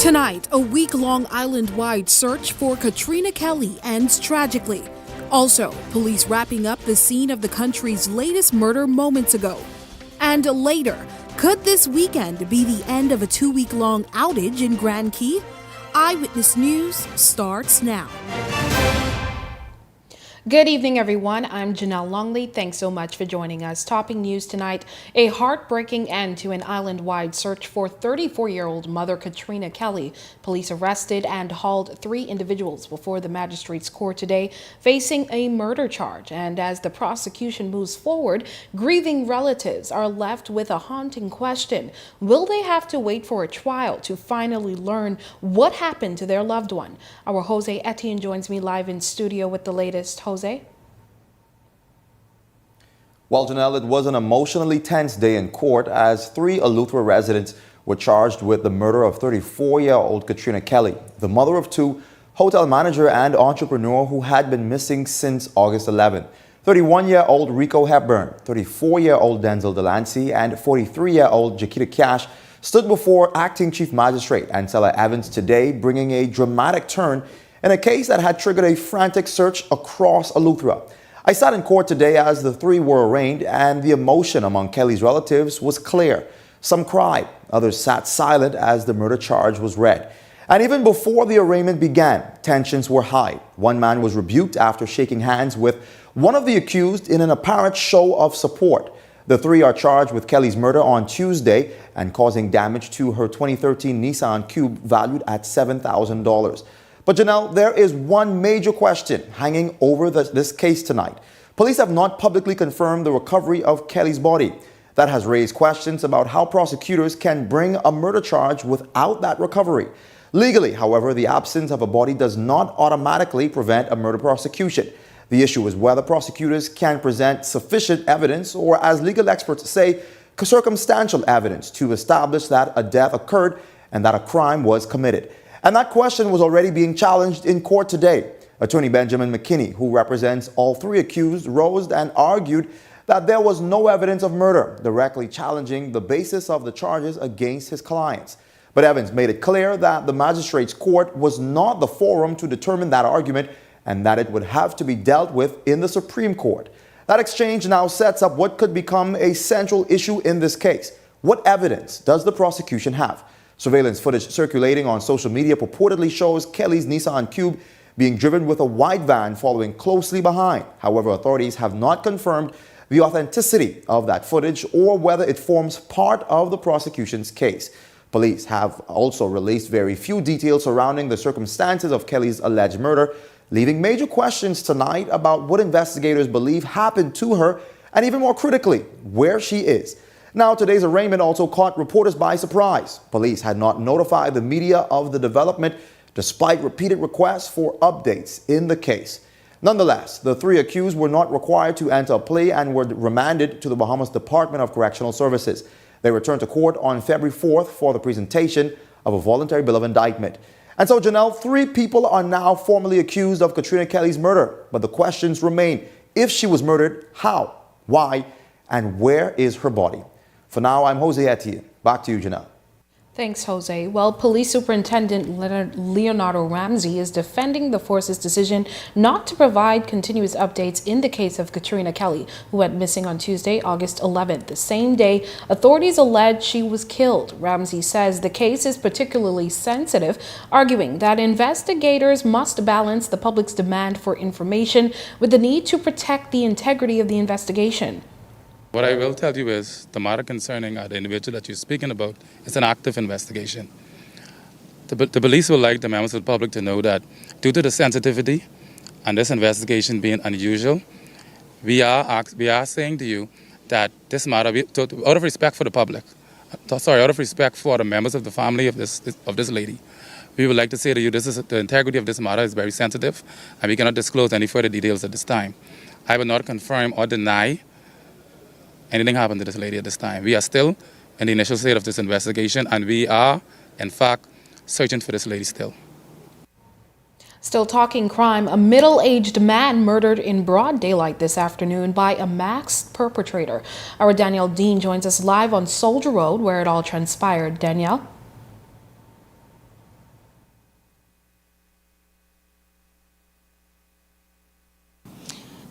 Tonight, a week-long island-wide search for Katrina Kelly ends tragically. Also, police wrapping up the scene of the country's latest murder moments ago. And later, could this weekend be the end of a 2-week-long outage in Grand Key? Eyewitness News starts now. Good evening, everyone. I'm Janelle Longley. Thanks so much for joining us. Topping news tonight, a heartbreaking end to an island-wide search for 34-year-old mother Katrina Kelly. Police arrested and hauled 3 individuals before the magistrate's court today, facing a murder charge. And as the prosecution moves forward, grieving relatives are left with a haunting question. Will they have to wait for a trial to finally learn what happened to their loved one? Our Jose Etienne joins me live in studio with the latest. Jose? Well, Janelle, it was an emotionally tense day in court as 3 Eleuthera residents were charged with the murder of 34-year-old Katrina Kelly, the mother of 2, hotel manager and entrepreneur who had been missing since August 11. 31-year-old Rico Hepburn, 34-year-old Denzel Delancey, and 43-year-old Jaquita Cash stood before Acting Chief Magistrate Ancella Evans today, bringing a dramatic turn in a case that had triggered a frantic search across Eleuthera. I sat in court today as the 3 were arraigned, and the emotion among Kelly's relatives was clear. Some cried, others sat silent as the murder charge was read. And even before the arraignment began, tensions were high. One man was rebuked after shaking hands with one of the accused in an apparent show of support. The 3 are charged with Kelly's murder on Tuesday and causing damage to her 2013 Nissan Cube valued at $7,000. But Janelle, there is one major question hanging over this case tonight. Police have not publicly confirmed the recovery of Kelly's body. That has raised questions about how prosecutors can bring a murder charge without that recovery. Legally, however, the absence of a body does not automatically prevent a murder prosecution. The issue is whether prosecutors can present sufficient evidence, or as legal experts say, circumstantial evidence to establish that a death occurred and that a crime was committed. And that question was already being challenged in court today. Attorney Benjamin McKinney, who represents all 3 accused, rose and argued that there was no evidence of murder, directly challenging the basis of the charges against his clients. But Evans made it clear that the magistrate's court was not the forum to determine that argument and that it would have to be dealt with in the Supreme Court. That exchange now sets up what could become a central issue in this case. What evidence does the prosecution have? Surveillance footage circulating on social media purportedly shows Kelly's Nissan Cube being driven with a white van following closely behind. However, authorities have not confirmed the authenticity of that footage or whether it forms part of the prosecution's case. Police have also released very few details surrounding the circumstances of Kelly's alleged murder, leaving major questions tonight about what investigators believe happened to her and, even more critically, where she is. Now, today's arraignment also caught reporters by surprise. Police had not notified the media of the development despite repeated requests for updates in the case. Nonetheless, the 3 accused were not required to enter a plea and were remanded to the Bahamas Department of Correctional Services. They returned to court on February 4th for the presentation of a voluntary bill of indictment. And so, Janelle, 3 people are now formally accused of Katrina Kelly's murder. But the questions remain: if she was murdered, how, why, and where is her body? For now, I'm Jose Etienne. Back to you, Janelle. Thanks, Jose. Well, Police Superintendent Leonardo Ramsey is defending the force's decision not to provide continuous updates in the case of Katrina Kelly, who went missing on Tuesday, August 11th, the same day authorities allege she was killed. Ramsey says the case is particularly sensitive, arguing that investigators must balance the public's demand for information with the need to protect the integrity of the investigation. What I will tell you is the matter concerning the individual that you're speaking about is an active investigation. The police would like the members of the public to know that due to the sensitivity and this investigation being unusual, we are saying to you that this matter, out of respect for the public, out of respect for the members of the family of this lady, we would like to say to you the integrity of this matter is very sensitive and we cannot disclose any further details at this time. I will not confirm or deny anything happened to this lady at this time. We are still in the initial state of this investigation, and we are, in fact, searching for this lady still. Still talking crime, a middle-aged man murdered in broad daylight this afternoon by a masked perpetrator. Our Danielle Dean joins us live on Soldier Road, where it all transpired. Danielle?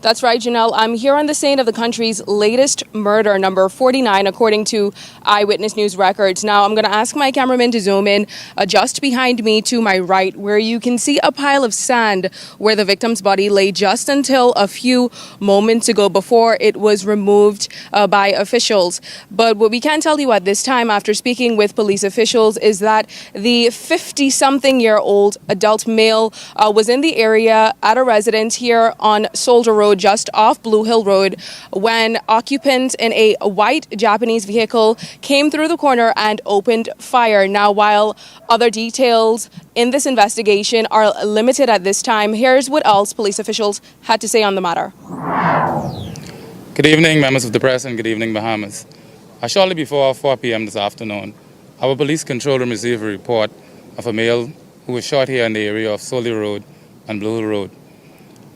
That's right, Janelle. I'm here on the scene of the country's latest murder, number 49, according to Eyewitness News records. Now, I'm going to ask my cameraman to zoom in just behind me to my right, where you can see a pile of sand where the victim's body lay just until a few moments ago before it was removed by officials. But what we can tell you at this time, after speaking with police officials, is that the 50-something-year-old adult male was in the area at a residence here on Soldier Road, just off Blue Hill Road, when occupants in a white Japanese vehicle came through the corner and opened fire. Now, while other details in this investigation are limited at this time, here's what else police officials had to say on the matter. Good evening, members of the press, and good evening, Bahamas. Shortly before 4 p.m. this afternoon, our police control room received a report of a male who was shot here in the area of Soley Road and Blue Hill Road.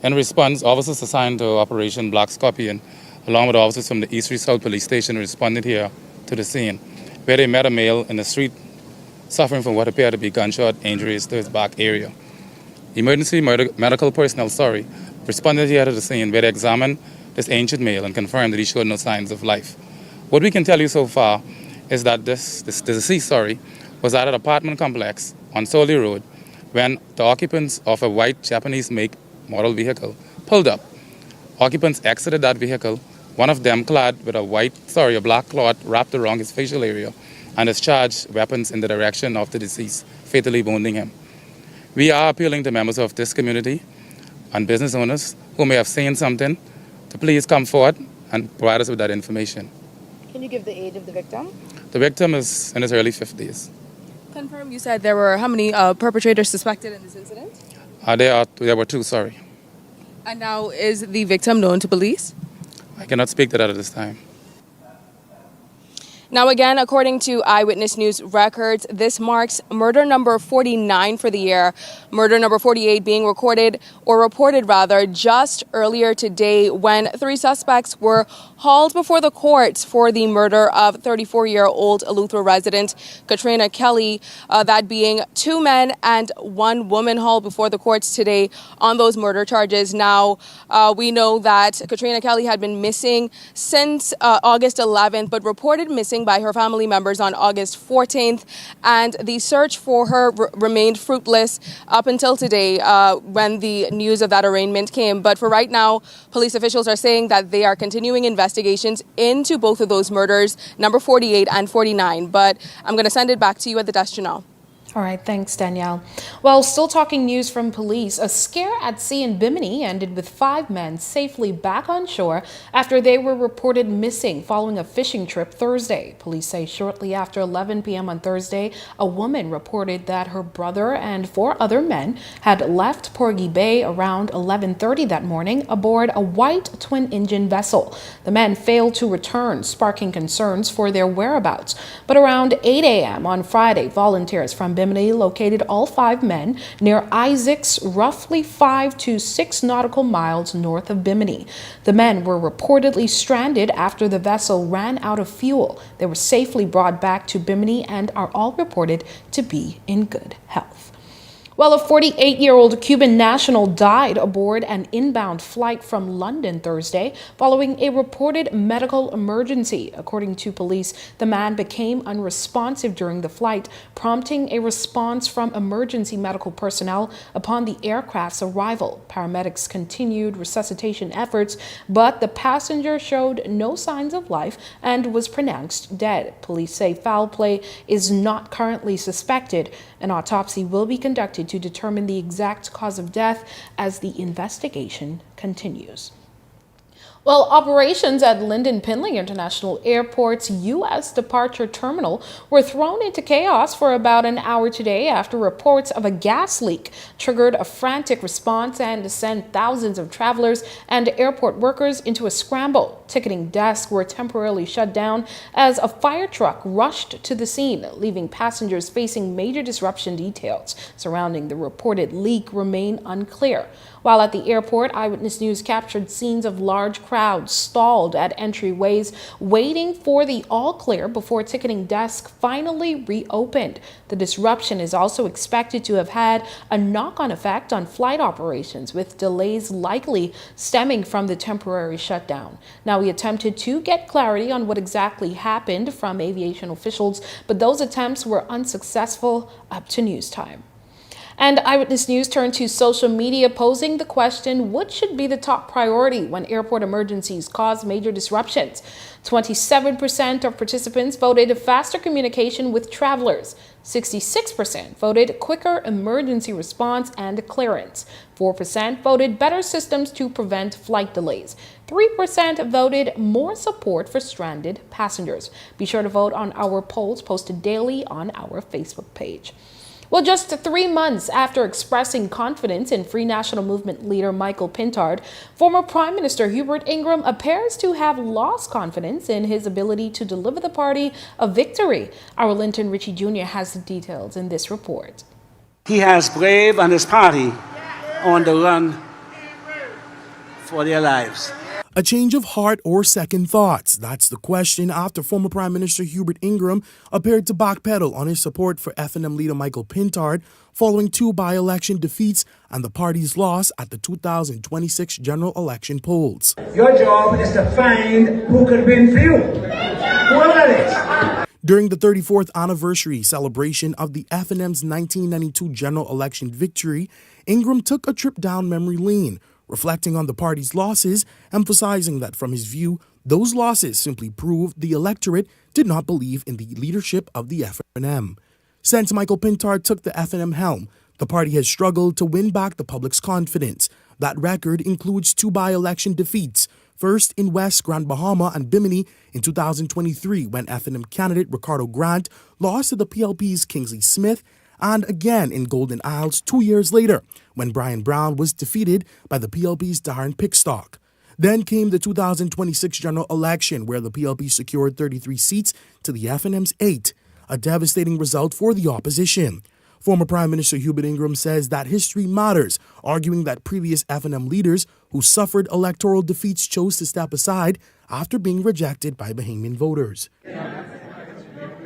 In response, officers assigned to Operation Black Scorpion, along with officers from the East Street South Police Station, responded here to the scene, where they met a male in the street suffering from what appeared to be gunshot injuries to his back area. Emergency medical personnel, responded here to the scene, where they examined this ancient male and confirmed that he showed no signs of life. What we can tell you so far is that this deceased, was at an apartment complex on Soley Road when the occupants of a white Japanese make model vehicle pulled up. Occupants exited that vehicle, one of them clad with a black cloth wrapped around his facial area, and discharged weapons in the direction of the deceased, fatally wounding him. We are appealing to members of this community and business owners who may have seen something to please come forward and provide us with that information. Can you give the age of the victim? The victim is in his early 50s. Confirm, you said there were how many perpetrators suspected in this incident? There were two. And now, is the victim known to police? I cannot speak to that at this time. Now, again, according to Eyewitness News records, this marks murder number 49 for the year. Murder number 48 being reported just earlier today when 3 suspects were hauled before the courts for the murder of 34-year-old Eleuthera resident Katrina Kelly, that being 2 men and 1 woman hauled before the courts today on those murder charges. Now, we know that Katrina Kelly had been missing since August 11th, but reported missing by her family members on August 14th, and the search for her remained fruitless up until today when the news of that arraignment came. But for right now, police officials are saying that they are continuing investigations into both of those murders, number 48 and 49. But I'm going to send it back to you at the desk, Janelle. All right, thanks, Danielle. Well, still talking news from police, a scare at sea in Bimini ended with 5 men safely back on shore after they were reported missing following a fishing trip Thursday. Police say shortly after 11 p.m. on Thursday, a woman reported that her brother and 4 other men had left Porgy Bay around 11:30 that morning aboard a white twin-engine vessel. The men failed to return, sparking concerns for their whereabouts. But around 8 a.m. on Friday, volunteers from Bimini located all 5 men near Isaacs, roughly 5 to 6 nautical miles north of Bimini. The men were reportedly stranded after the vessel ran out of fuel. They were safely brought back to Bimini and are all reported to be in good health. Well, a 48-year-old Cuban national died aboard an inbound flight from London Thursday following a reported medical emergency. According to police, the man became unresponsive during the flight, prompting a response from emergency medical personnel upon the aircraft's arrival. Paramedics continued resuscitation efforts, but the passenger showed no signs of life and was pronounced dead. Police say foul play is not currently suspected. An autopsy will be conducted to determine the exact cause of death as the investigation continues. Well, operations at Lynden Pindling International Airport's U.S. departure terminal were thrown into chaos for about an hour today after reports of a gas leak triggered a frantic response and sent thousands of travelers and airport workers into a scramble. Ticketing desks were temporarily shut down as a fire truck rushed to the scene, leaving passengers facing major disruption. Details surrounding the reported leak remain unclear. While at the airport, Eyewitness News captured scenes of large crowds stalled at entryways, waiting for the all clear before ticketing desks finally reopened. The disruption is also expected to have had a knock-on effect on flight operations, with delays likely stemming from the temporary shutdown. Now, we attempted to get clarity on what exactly happened from aviation officials, but those attempts were unsuccessful up to news time. And Eyewitness News turned to social media, posing the question, what should be the top priority when airport emergencies cause major disruptions? 27% of participants voted faster communication with travelers. 66% voted quicker emergency response and clearance. 4% voted better systems to prevent flight delays. 3% voted more support for stranded passengers. Be sure to vote on our polls posted daily on our Facebook page. Well, just 3 months after expressing confidence in Free National Movement leader Michael Pintard, former Prime Minister Hubert Ingraham appears to have lost confidence in his ability to deliver the party a victory. Our Linton Ritchie Jr. has the details in this report. He has Brave and his party on the run for their lives. A change of heart or second thoughts? That's the question after former Prime Minister Hubert Ingraham appeared to backpedal on his support for FNM leader Michael Pintard following 2 by-election defeats and the party's loss at the 2026 general election polls. Your job is to find who could win for you, whoever it is. During the 34th anniversary celebration of the FNM's 1992 general election victory, Ingraham took a trip down memory lane, reflecting on the party's losses, emphasizing that from his view, those losses simply proved the electorate did not believe in the leadership of the FNM. Since Michael Pintard took the FNM helm, the party has struggled to win back the public's confidence. That record includes 2 by-election defeats, first in West Grand Bahama and Bimini in 2023 when FNM candidate Ricardo Grant lost to the PLP's Kingsley Smith, and again in Golden Isles 2 years later when Brian Brown was defeated by the PLP's Darren Pickstock. Then came the 2026 general election where the PLP secured 33 seats to the FNM's 8, a devastating result for the opposition. Former Prime Minister Hubert Ingraham says that history matters, arguing that previous FNM leaders who suffered electoral defeats chose to step aside after being rejected by Bahamian voters.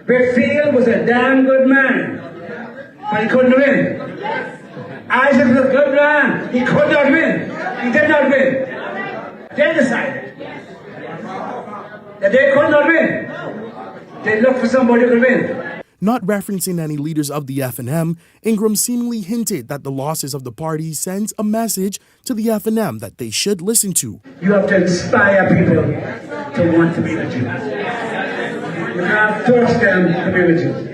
Whitfield was a damn good man, but he couldn't win. Isaac was a good man, he could not win. He did not win. They decided that they could not win. They looked for somebody who could win. Not referencing any leaders of the FNM, Ingraham seemingly hinted that the losses of the party sends a message to the FNM that they should listen to. You have to inspire people to want to be with you. You can't force them to be with you.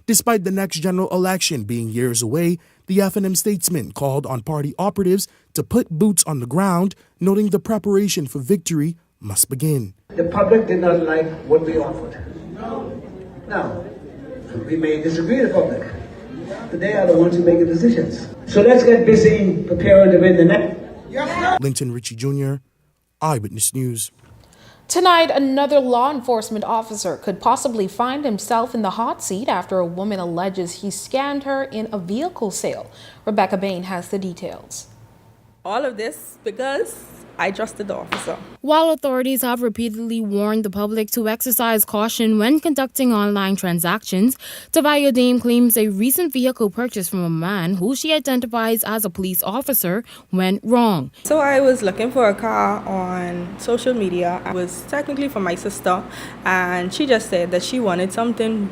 Despite the next general election being years away, the FNM statesman called on party operatives to put boots on the ground, noting the preparation for victory must begin. The public did not like what we offered. Now, we may disagree with the public, but they are the ones who make the decisions. So let's get busy preparing to win the next. Linton Ritchie Jr., Eyewitness News. Tonight, another law enforcement officer could possibly find himself in the hot seat after a woman alleges he scammed her in a vehicle sale. Rebecca Bain has the details. All of this because I trusted the officer. While authorities have repeatedly warned the public to exercise caution when conducting online transactions, Tavaya Dame claims a recent vehicle purchase from a man who she identifies as a police officer went wrong. So I was looking for a car on social media. It was technically for my sister, and she just said that she wanted something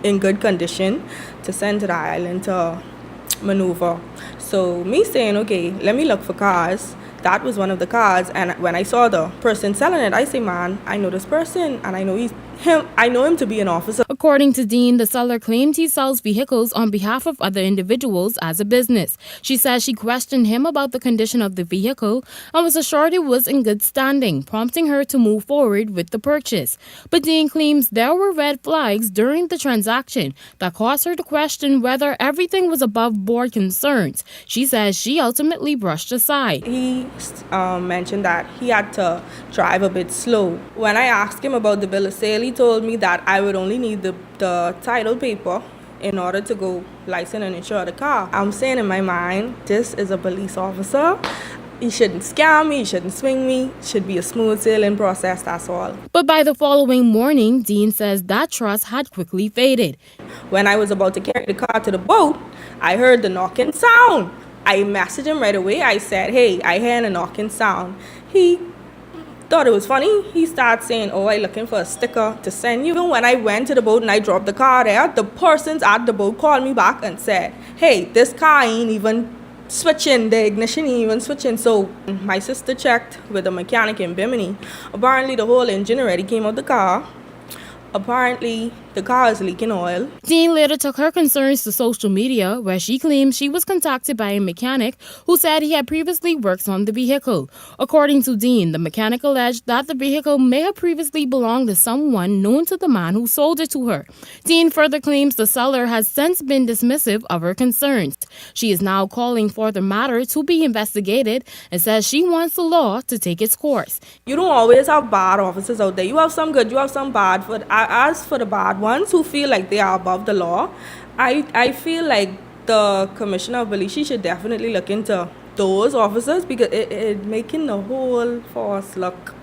in good condition to send to the island to maneuver. So me saying, okay, let me look for cars. That was one of the cars, and when I saw the person selling it, I say, man, I know this person, and I know him to be an officer. According to Dean, the seller claimed he sells vehicles on behalf of other individuals as a business. She says she questioned him about the condition of the vehicle and was assured it was in good standing, prompting her to move forward with the purchase. But Dean claims there were red flags during the transaction that caused her to question whether everything was above board concerns. She says she ultimately brushed aside. He mentioned that he had to drive a bit slow. When I asked him about the bill of sale, he told me that I would only need the title paper in order to go license and insure the car. I'm saying in my mind, this is a police officer. He shouldn't scam me, he shouldn't swing me. It should be a smooth sailing process, that's all. But by the following morning, Dean says that trust had quickly faded. When I was about to carry the car to the boat, I heard the knocking sound. I messaged him right away. I said, hey, I hear a knocking sound. He thought it was funny. He started saying, oh, I'm looking for a sticker to send you. Even when I went to the boat and I dropped the car there, the persons at the boat called me back and said, hey, this car ain't even switching, the ignition ain't even switching. So my sister checked with the mechanic in Bimini. Apparently the whole engine already came out the car. Apparently, the car is leaking oil. Dean later took her concerns to social media, where she claimed she was contacted by a mechanic who said he had previously worked on the vehicle. According to Dean, the mechanic alleged that the vehicle may have previously belonged to someone known to the man who sold it to her. Dean further claims the seller has since been dismissive of her concerns. She is now calling for the matter to be investigated and says she wants the law to take its course. You don't always have bad officers out there. You have some good, you have some bad. As for the bad ones who feel like they are above the law, I feel like the commissioner of police, she should definitely look into those officers because it making the whole force look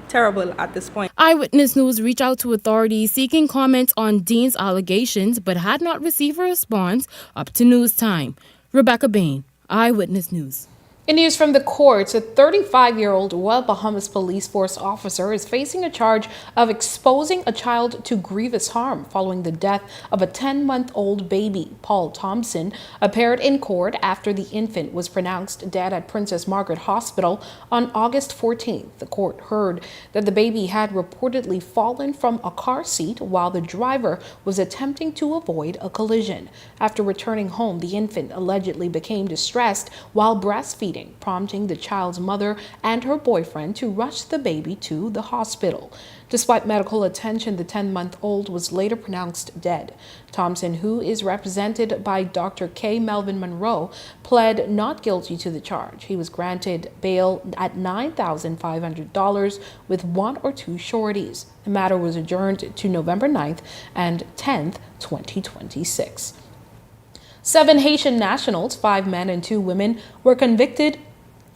terrible at this point. Eyewitness News reached out to authorities seeking comments on Dean's allegations but had not received a response up to news time. Rebecca Bain, Eyewitness News. In news from the courts, a 35-year-old Bahamas police force officer is facing a charge of exposing a child to grievous harm following the death of a 10-month-old baby. Paul Thompson appeared in court after the infant was pronounced dead at Princess Margaret Hospital on August 14th. The court heard that the baby had reportedly fallen from a car seat while the driver was attempting to avoid a collision. After returning home, the infant allegedly became distressed while breastfeeding, prompting the child's mother and her boyfriend to rush the baby to the hospital. Despite medical attention, the 10-month-old was later pronounced dead. Thompson, who is represented by Dr. K. Melvin Monroe, pled not guilty to the charge. He was granted bail at $9,500 with 1 or 2 sureties. The matter was adjourned to November 9th and 10th, 2026. 7 Haitian nationals, 5 men and 2 women, were convicted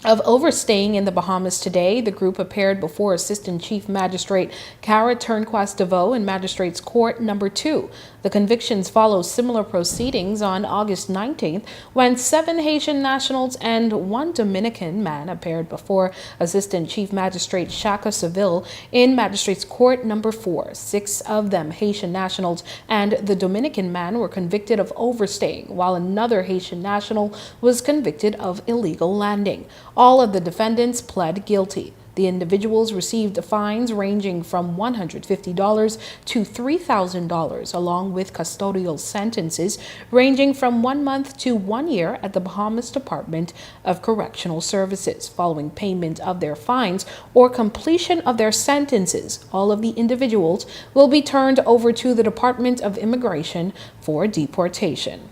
of overstaying in the Bahamas today. The group appeared before Assistant Chief Magistrate Cara Turnquas DeVoe in Magistrates Court Number 2. The convictions follow similar proceedings on August 19th when 7 Haitian nationals and 1 Dominican man appeared before Assistant Chief Magistrate Shaka Seville in Magistrates Court Number 4. 6 of them, Haitian nationals and the Dominican man, were convicted of overstaying, while another Haitian national was convicted of illegal landing. All of the defendants pled guilty. The individuals received fines ranging from $150 to $3,000, along with custodial sentences ranging from 1 month to 1 year at the Bahamas Department of Correctional Services. Following payment of their fines or completion of their sentences, all of the individuals will be turned over to the Department of Immigration for deportation.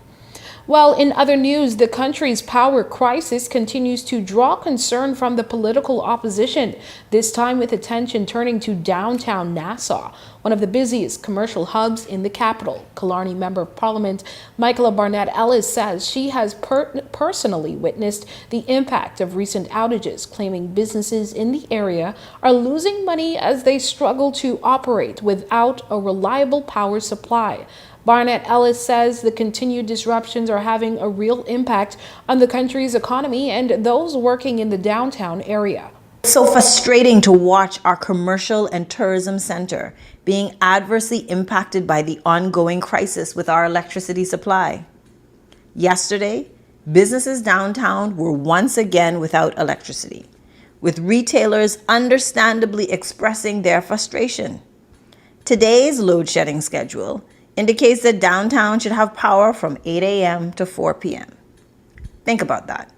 Well, in other news, the country's power crisis continues to draw concern from the political opposition, this time with attention turning to downtown Nassau, one of the busiest commercial hubs in the capital. Killarney Member of Parliament Michaela Barnett Ellis says she has personally witnessed the impact of recent outages, claiming businesses in the area are losing money as they struggle to operate without a reliable power supply. Barnett Ellis says the continued disruptions are having a real impact on the country's economy and those working in the downtown area. It's so frustrating to watch our commercial and tourism center being adversely impacted by the ongoing crisis with our electricity supply. Yesterday, businesses downtown were once again without electricity, with retailers understandably expressing their frustration. Today's load shedding schedule indicates that downtown should have power from 8 a.m. to 4 p.m. Think about that.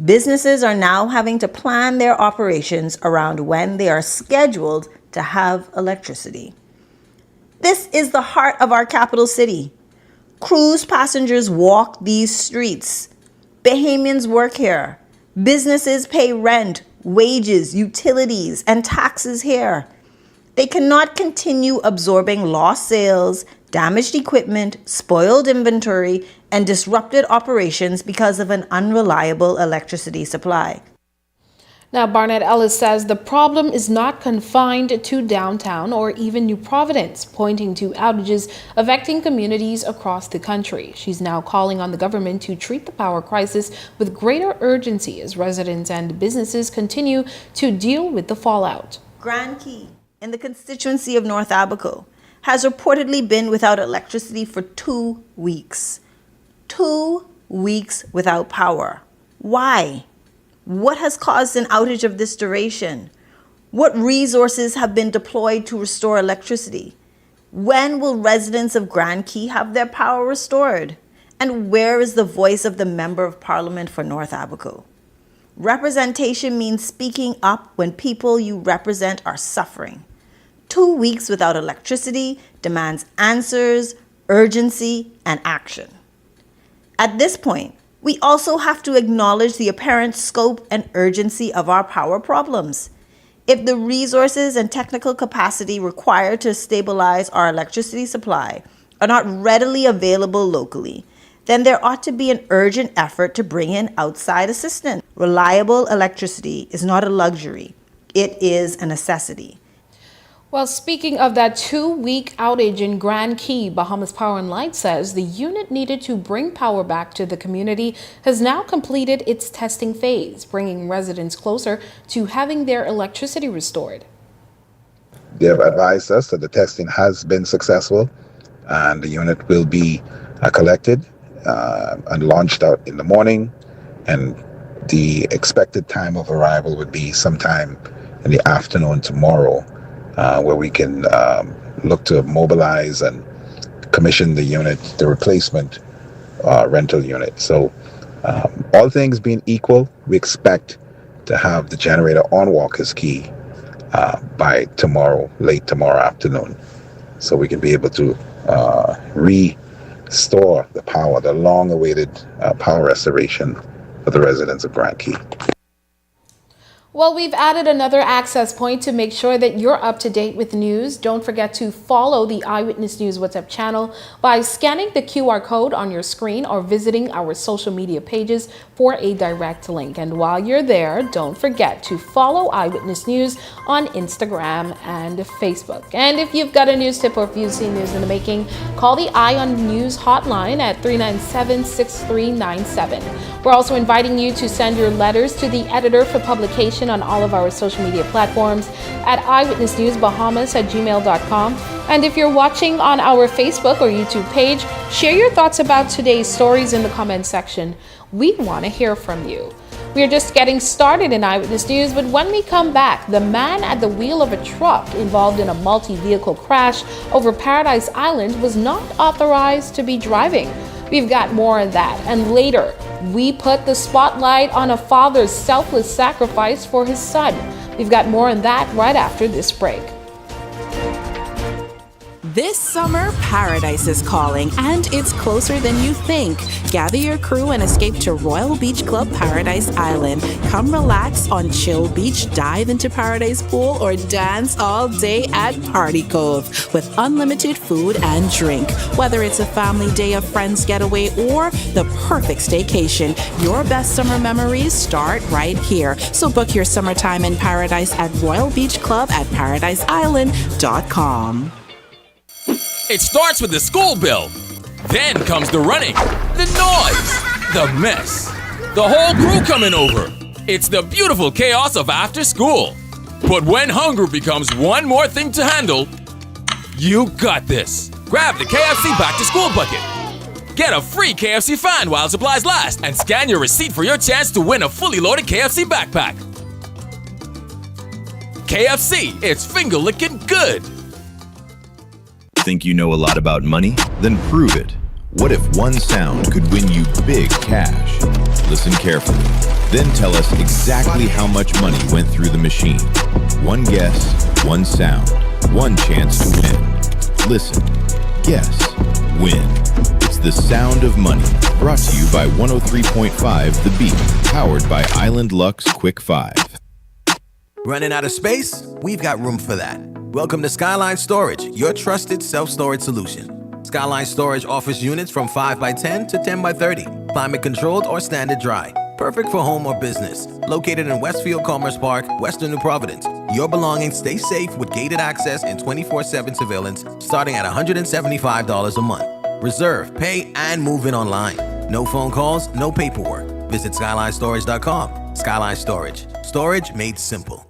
Businesses are now having to plan their operations around when they are scheduled to have electricity. This is the heart of our capital city. Cruise passengers walk these streets. Bahamians work here. Businesses pay rent, wages, utilities, and taxes here. They cannot continue absorbing lost sales, damaged equipment, spoiled inventory, and disrupted operations because of an unreliable electricity supply. Now, Barnett Ellis says the problem is not confined to downtown or even New Providence, pointing to outages affecting communities across the country. She's now calling on the government to treat the power crisis with greater urgency as residents and businesses continue to deal with the fallout. Grand Key, in the constituency of North Abaco, has reportedly been without electricity for 2 weeks. 2 weeks without power. Why? What has caused an outage of this duration? What resources have been deployed to restore electricity? When will residents of Grand Key have their power restored? And where is the voice of the Member of Parliament for North Abaco? Representation means speaking up when people you represent are suffering. 2 weeks without electricity demands answers, urgency, and action. At this point, we also have to acknowledge the apparent scope and urgency of our power problems. If the resources and technical capacity required to stabilize our electricity supply are not readily available locally, then there ought to be an urgent effort to bring in outside assistance. Reliable electricity is not a luxury, it is a necessity. Well, speaking of that 2-week outage in Grand Key, Bahamas Power and Light says the unit needed to bring power back to the community has now completed its testing phase, bringing residents closer to having their electricity restored. They have advised us that the testing has been successful and the unit will be collected and launched out in the morning, and the expected time of arrival would be sometime in the afternoon tomorrow. Where we can look to mobilize and commission the unit, the replacement rental unit. So all things being equal, we expect to have the generator on Walker's Key by tomorrow, late tomorrow afternoon. So we can be able to restore the power, the long-awaited power restoration for the residents of Grand Key. Well, we've added another access point to make sure that you're up to date with news. Don't forget to follow the Eyewitness News WhatsApp channel by scanning the QR code on your screen or visiting our social media pages for a direct link. And while you're there, don't forget to follow Eyewitness News on Instagram and Facebook. And if you've got a news tip or if you've seen news in the making, call the Eye on News hotline at 397-6397. We're also inviting you to send your letters to the editor for publication on all of our social media platforms at eyewitnessnewsbahamas@gmail.com. And if you're watching on our Facebook or YouTube page, share your thoughts about today's stories in the comment section. We want to hear from you. We are just getting started in Eyewitness News, but when we come back, the man at the wheel of a truck involved in a multi-vehicle crash over Paradise Island was not authorized to be driving. We've got more on that. And later, we put the spotlight on a father's selfless sacrifice for his son. We've got more on that right after this break. This summer, paradise is calling, and it's closer than you think. Gather your crew and escape to Royal Beach Club Paradise Island. Come relax on Chill Beach, dive into Paradise Pool, or dance all day at Party Cove with unlimited food and drink. Whether it's a family day, a friend's getaway, or the perfect staycation, your best summer memories start right here. So book your summertime in paradise at Royal Beach Club at paradiseisland.com. It starts with the school bell. Then comes the running, the noise, the mess, the whole crew coming over. It's the beautiful chaos of after school. But when hunger becomes one more thing to handle, you got this. Grab the KFC Back to School bucket. Get a free KFC fan while supplies last and scan your receipt for your chance to win a fully loaded KFC backpack. KFC, it's finger-licking good. Think you know a lot about money? Then prove it. What if one sound could win you big cash? Listen carefully. Then tell us exactly how much money went through the machine. One guess, one sound, one chance to win. Listen, guess, win. It's the sound of money. Brought to you by 103.5 The Beat. Powered by Island Lux Quick 5. Running out of space? We've got room for that. Welcome to Skyline Storage, your trusted self-storage solution. Skyline Storage offers units from 5x10 to 10x30, climate controlled or standard dry. Perfect for home or business. Located in Westfield Commerce Park, Western New Providence. Your belongings stay safe with gated access and 24/7 surveillance starting at $175 a month. Reserve, pay, and move in online. No phone calls, no paperwork. Visit SkylineStorage.com. Skyline Storage. Storage made simple.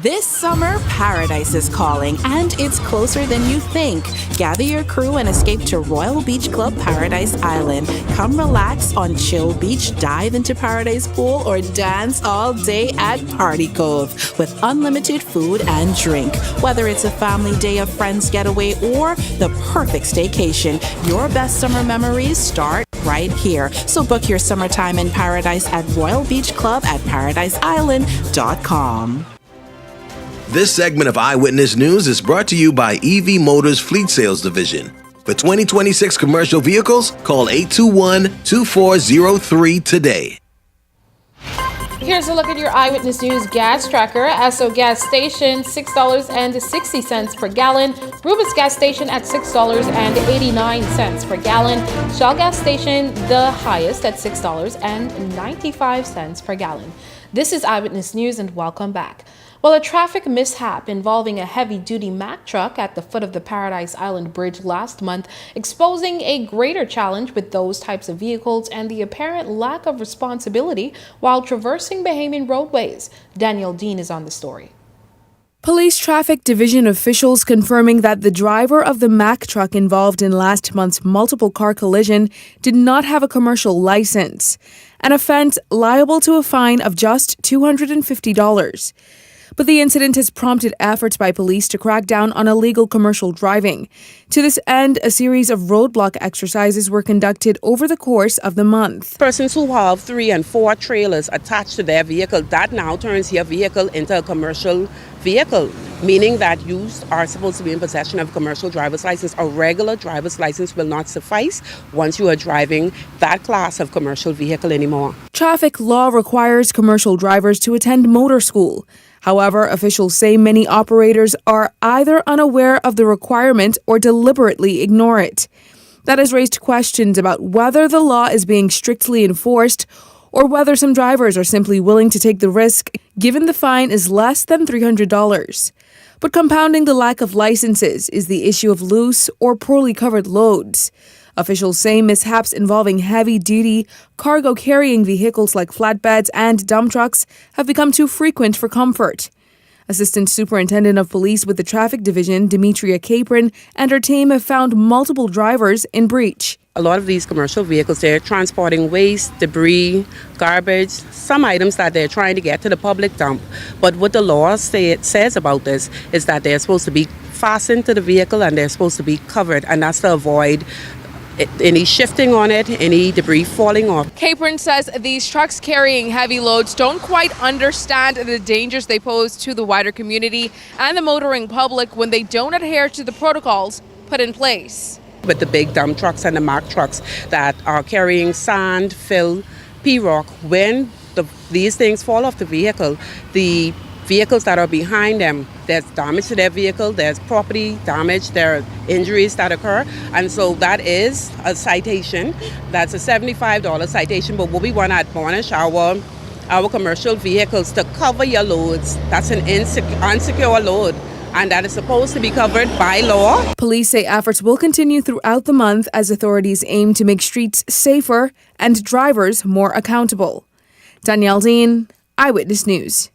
This summer, paradise is calling, and it's closer than you think. Gather your crew and escape to Royal Beach Club Paradise Island. Come relax on Chill Beach, dive into Paradise Pool, or dance all day at Party Cove with unlimited food and drink. Whether it's a family day of friends getaway or the perfect staycation, your best summer memories start right here. So book your summertime in paradise at Royal Beach Club at ParadiseIsland.com. This segment of Eyewitness News is brought to you by EV Motors Fleet Sales Division. For 2026 commercial vehicles, call 821-2403 today. Here's a look at your Eyewitness News gas tracker. Esso gas station, $6.60 per gallon. Rubis gas station at $6.89 per gallon. Shell gas station, the highest at $6.95 per gallon. This is Eyewitness News, and welcome back. Well, a traffic mishap involving a heavy-duty Mack truck at the foot of the Paradise Island Bridge last month, exposing a greater challenge with those types of vehicles and the apparent lack of responsibility while traversing Bahamian roadways. Daniel Dean is on the story. Police Traffic Division officials confirming that the driver of the Mack truck involved in last month's multiple car collision did not have a commercial license, an offense liable to a fine of just $250. But the incident has prompted efforts by police to crack down on illegal commercial driving. To this end, a series of roadblock exercises were conducted over the course of the month. Persons who have 3 and 4 trailers attached to their vehicle, that now turns your vehicle into a commercial vehicle, meaning that you are supposed to be in possession of a commercial driver's license. A regular driver's license will not suffice once you are driving that class of commercial vehicle anymore. Traffic law requires commercial drivers to attend motor school. However, officials say many operators are either unaware of the requirement or deliberately ignore it. That has raised questions about whether the law is being strictly enforced or whether some drivers are simply willing to take the risk given the fine is less than $300. But compounding the lack of licenses is the issue of loose or poorly covered loads. Officials say mishaps involving heavy-duty, cargo-carrying vehicles like flatbeds and dump trucks have become too frequent for comfort. Assistant Superintendent of Police with the Traffic Division, Demetria Capron, and her team have found multiple drivers in breach. A lot of these commercial vehicles, they're transporting waste, debris, garbage, some items that they're trying to get to the public dump. But what the law says about this is that they're supposed to be fastened to the vehicle and they're supposed to be covered, and that's to avoid any shifting on it, any debris falling off. Capron says these trucks carrying heavy loads don't quite understand the dangers they pose to the wider community and the motoring public when they don't adhere to the protocols put in place. With the big dump trucks and the Mack trucks that are carrying sand, fill, P-rock, when these things fall off the vehicle, the vehicles that are behind them, there's damage to their vehicle, there's property damage, there are injuries that occur, and so that is a citation. That's a $75 citation, but what we want to admonish our commercial vehicles to cover your loads. That's an unsecure load, and that is supposed to be covered by law. Police say efforts will continue throughout the month as authorities aim to make streets safer and drivers more accountable. Danielle Dean, Eyewitness News.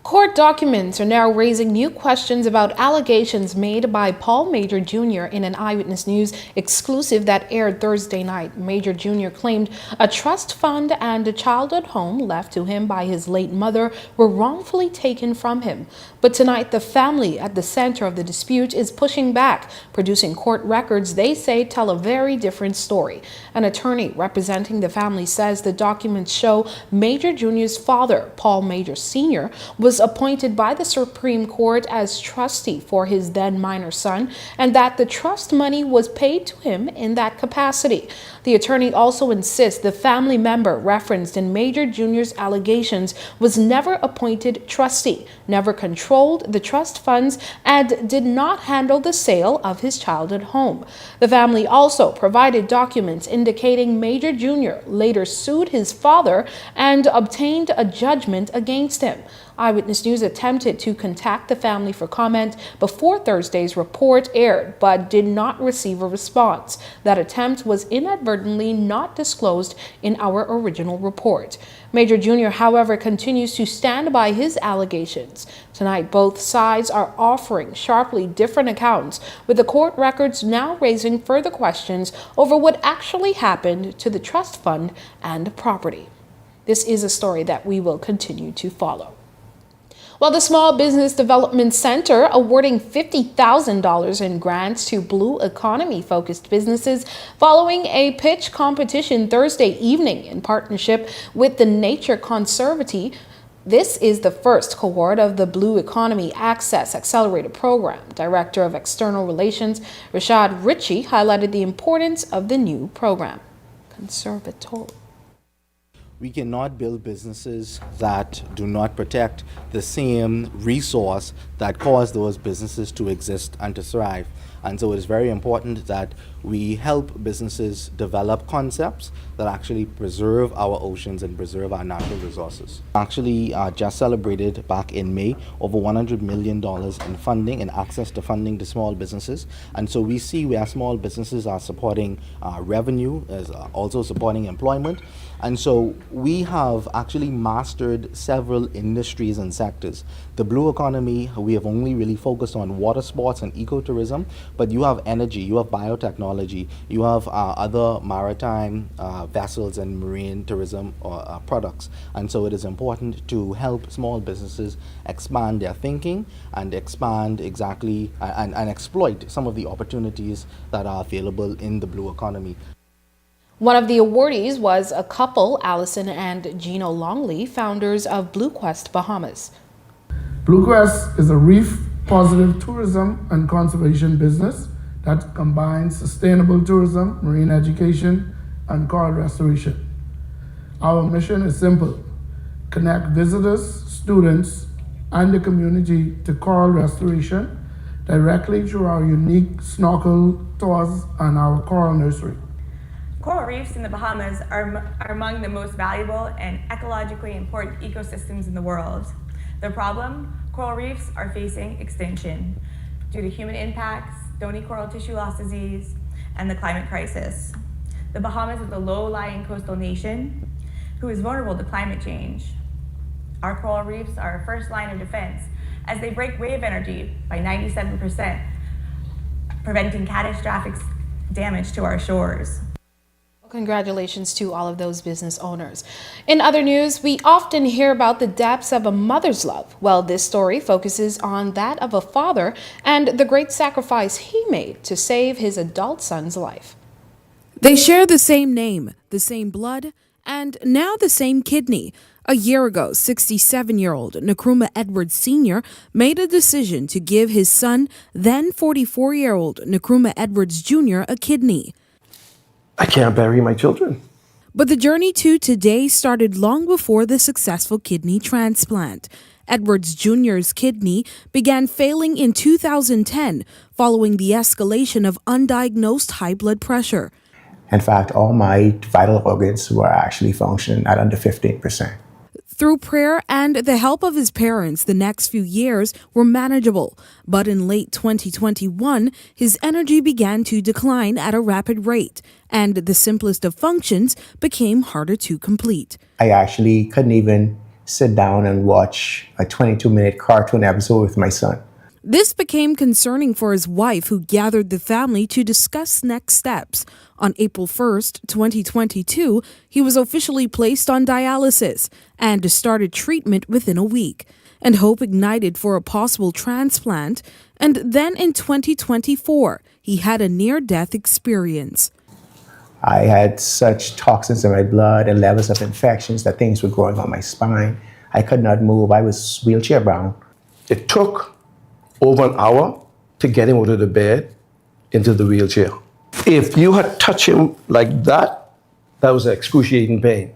Court documents are now raising new questions about allegations made by Paul Major Jr. in an Eyewitness News exclusive that aired Thursday night. Major Jr. claimed a trust fund and a childhood home left to him by his late mother were wrongfully taken from him. But tonight, the family at the center of the dispute is pushing back, producing court records they say tell a very different story. An attorney representing the family says the documents show Major Jr.'s father, Paul Major Sr., was was appointed by the Supreme Court as trustee for his then minor son, and that the trust money was paid to him in that capacity. The attorney also insists the family member referenced in Major Jr.'s allegations was never appointed trustee, never controlled the trust funds, and did not handle the sale of his childhood home. The family also provided documents indicating Major Jr. later sued his father and obtained a judgment against him. Eyewitness News attempted to contact the family for comment before Thursday's report aired, but did not receive a response. That attempt was inadvertently not disclosed in our original report. Major Jr., however, continues to stand by his allegations. Tonight, both sides are offering sharply different accounts, with the court records now raising further questions over what actually happened to the trust fund and property. This is a story that we will continue to follow. Well, the Small Business Development Center awarding $50,000 in grants to blue economy-focused businesses following a pitch competition Thursday evening in partnership with the Nature Conservancy. This is the first cohort of the Blue Economy Access Accelerator Program. Director of External Relations, Rashad Ritchie, highlighted the importance of the new program. Conservator. We cannot build businesses that do not protect the same resource that caused those businesses to exist and to thrive. And so it is very important that we help businesses develop concepts that actually preserve our oceans and preserve our natural resources. Actually, just celebrated back in May over $100 million in funding and access to funding to small businesses. And so we see where small businesses are supporting revenue, is also supporting employment. And so we have actually mastered several industries and sectors. The blue economy, we have only really focused on water sports and ecotourism, but you have energy, you have biotechnology, you have other maritime vessels and marine tourism products. And so it is important to help small businesses expand their thinking and expand exactly and exploit some of the opportunities that are available in the blue economy. One of the awardees was a couple, Allison and Gino Longley, founders of Blue Quest Bahamas. Blue Quest is a reef-positive tourism and conservation business that combines sustainable tourism, marine education, and coral restoration. Our mission is simple: connect visitors, students, and the community to coral restoration directly through our unique snorkel tours and our coral nursery. Coral reefs in the Bahamas are among the most valuable and ecologically important ecosystems in the world. The problem? Coral reefs are facing extinction due to human impacts, stony coral tissue loss disease, and the climate crisis. The Bahamas is a low-lying coastal nation who is vulnerable to climate change. Our coral reefs are our first line of defense as they break wave energy by 97%, preventing catastrophic damage to our shores. Congratulations to all of those business owners. In other news, we often hear about the depths of a mother's love. Well, this story focuses on that of a father and the great sacrifice he made to save his adult son's life. They share the same name, the same blood, and now the same kidney. A year ago, 67-year-old Nkrumah Edwards Sr. made a decision to give his son, then 44-year-old Nkrumah Edwards Jr., a kidney. I can't bury my children. But the journey to today started long before the successful kidney transplant. Edwards Jr.'s kidney began failing in 2010 following the escalation of undiagnosed high blood pressure. In fact, all my vital organs were actually functioning at under 15%. Through prayer and the help of his parents, the next few years were manageable. But in late 2021, his energy began to decline at a rapid rate, and the simplest of functions became harder to complete. I actually couldn't even sit down and watch a 22-minute cartoon episode with my son. This became concerning for his wife, who gathered the family to discuss next steps. On April 1st, 2022, he was officially placed on dialysis and started treatment within a week. And hope ignited for a possible transplant. And then in 2024, he had a near-death experience. I had such toxins in my blood and levels of infections that things were growing on my spine. I could not move. I was wheelchair bound. It took over an hour to get him out of the bed into the wheelchair. If you had touched him like that, that was excruciating pain.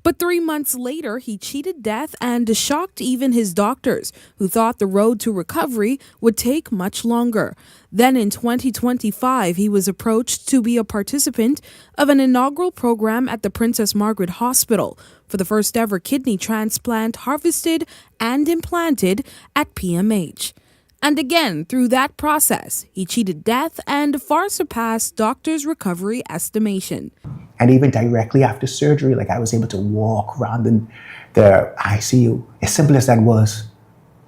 But 3 months later, he cheated death and shocked even his doctors, who thought the road to recovery would take much longer. Then in 2025, he was approached to be a participant of an inaugural program at the Princess Margaret Hospital for the first ever kidney transplant harvested and implanted at PMH. And again, through that process, he cheated death and far surpassed doctors' recovery estimation. And even directly after surgery, like I was able to walk around in the ICU. As simple as that was,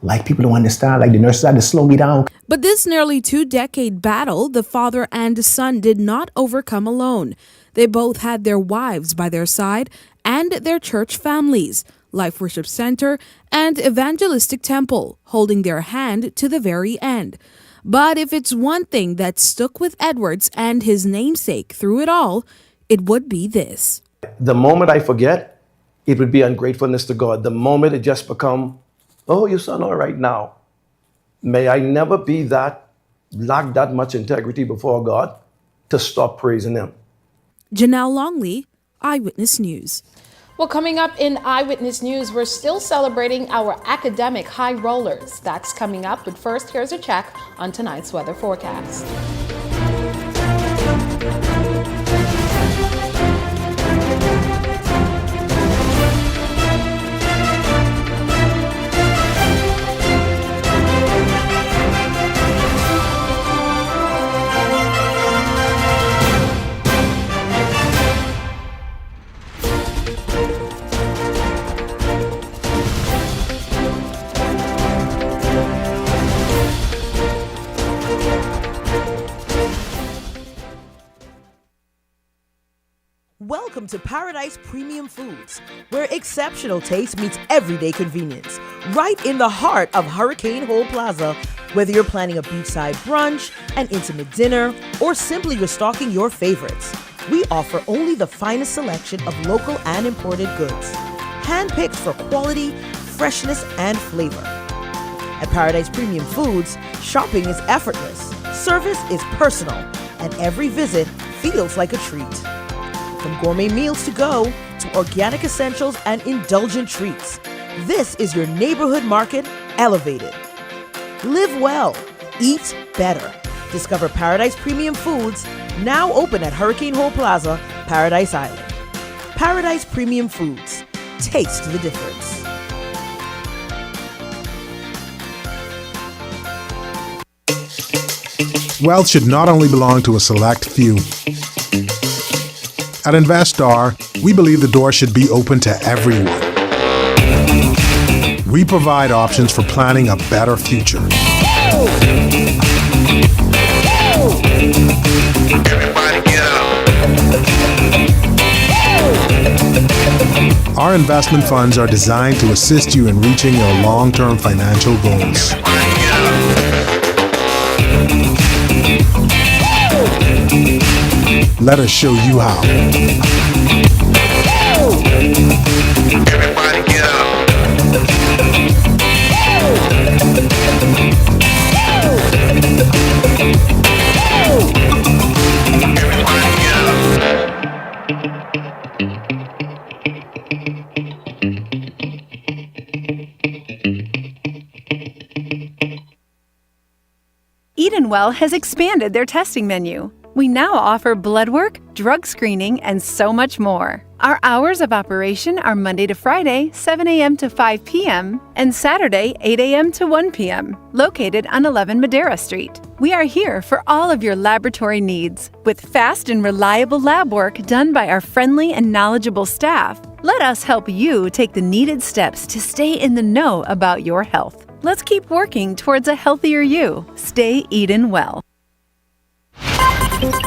like people don't understand, like the nurses had to slow me down. But this nearly 2-decade battle, the father and son did not overcome alone. They both had their wives by their side and their church families, Life Worship Center and Evangelistic Temple, holding their hand to the very end. But if it's one thing that stuck with Edwards and his namesake through it all, it would be this. The moment I forget, it would be ungratefulness to God. The moment it just become, oh, your son all right now. May I never be lack that much integrity before God to stop praising him. Janelle Longley, Eyewitness News. Well, coming up in Eyewitness News, we're still celebrating our academic high rollers. That's coming up, but first, here's a check on tonight's weather forecast. Welcome to Paradise Premium Foods, where exceptional taste meets everyday convenience. Right in the heart of Hurricane Hole Plaza, whether you're planning a beachside brunch, an intimate dinner, or simply restocking your favorites, we offer only the finest selection of local and imported goods, handpicked for quality, freshness, and flavor. At Paradise Premium Foods, shopping is effortless, service is personal, and every visit feels like a treat. From gourmet meals to go to organic essentials and indulgent treats, this is your neighborhood market elevated. Live well, eat better. Discover Paradise Premium Foods, now open at Hurricane Hole Plaza, Paradise Island. Paradise Premium Foods. Taste the difference. Wealth should not only belong to a select few. At Investar, we believe the door should be open to everyone. We provide options for planning a better future. Everybody get up. Our investment funds are designed to assist you in reaching your long-term financial goals. Let us show you how. Everybody get up. Edenwell has expanded their testing menu. We now offer blood work, drug screening, and so much more. Our hours of operation are Monday to Friday, 7 a.m. to 5 p.m., and Saturday, 8 a.m. to 1 p.m., located on 11 Madera Street. We are here for all of your laboratory needs, with fast and reliable lab work done by our friendly and knowledgeable staff. Let us help you take the needed steps to stay in the know about your health. Let's keep working towards a healthier you. Stay Eden well.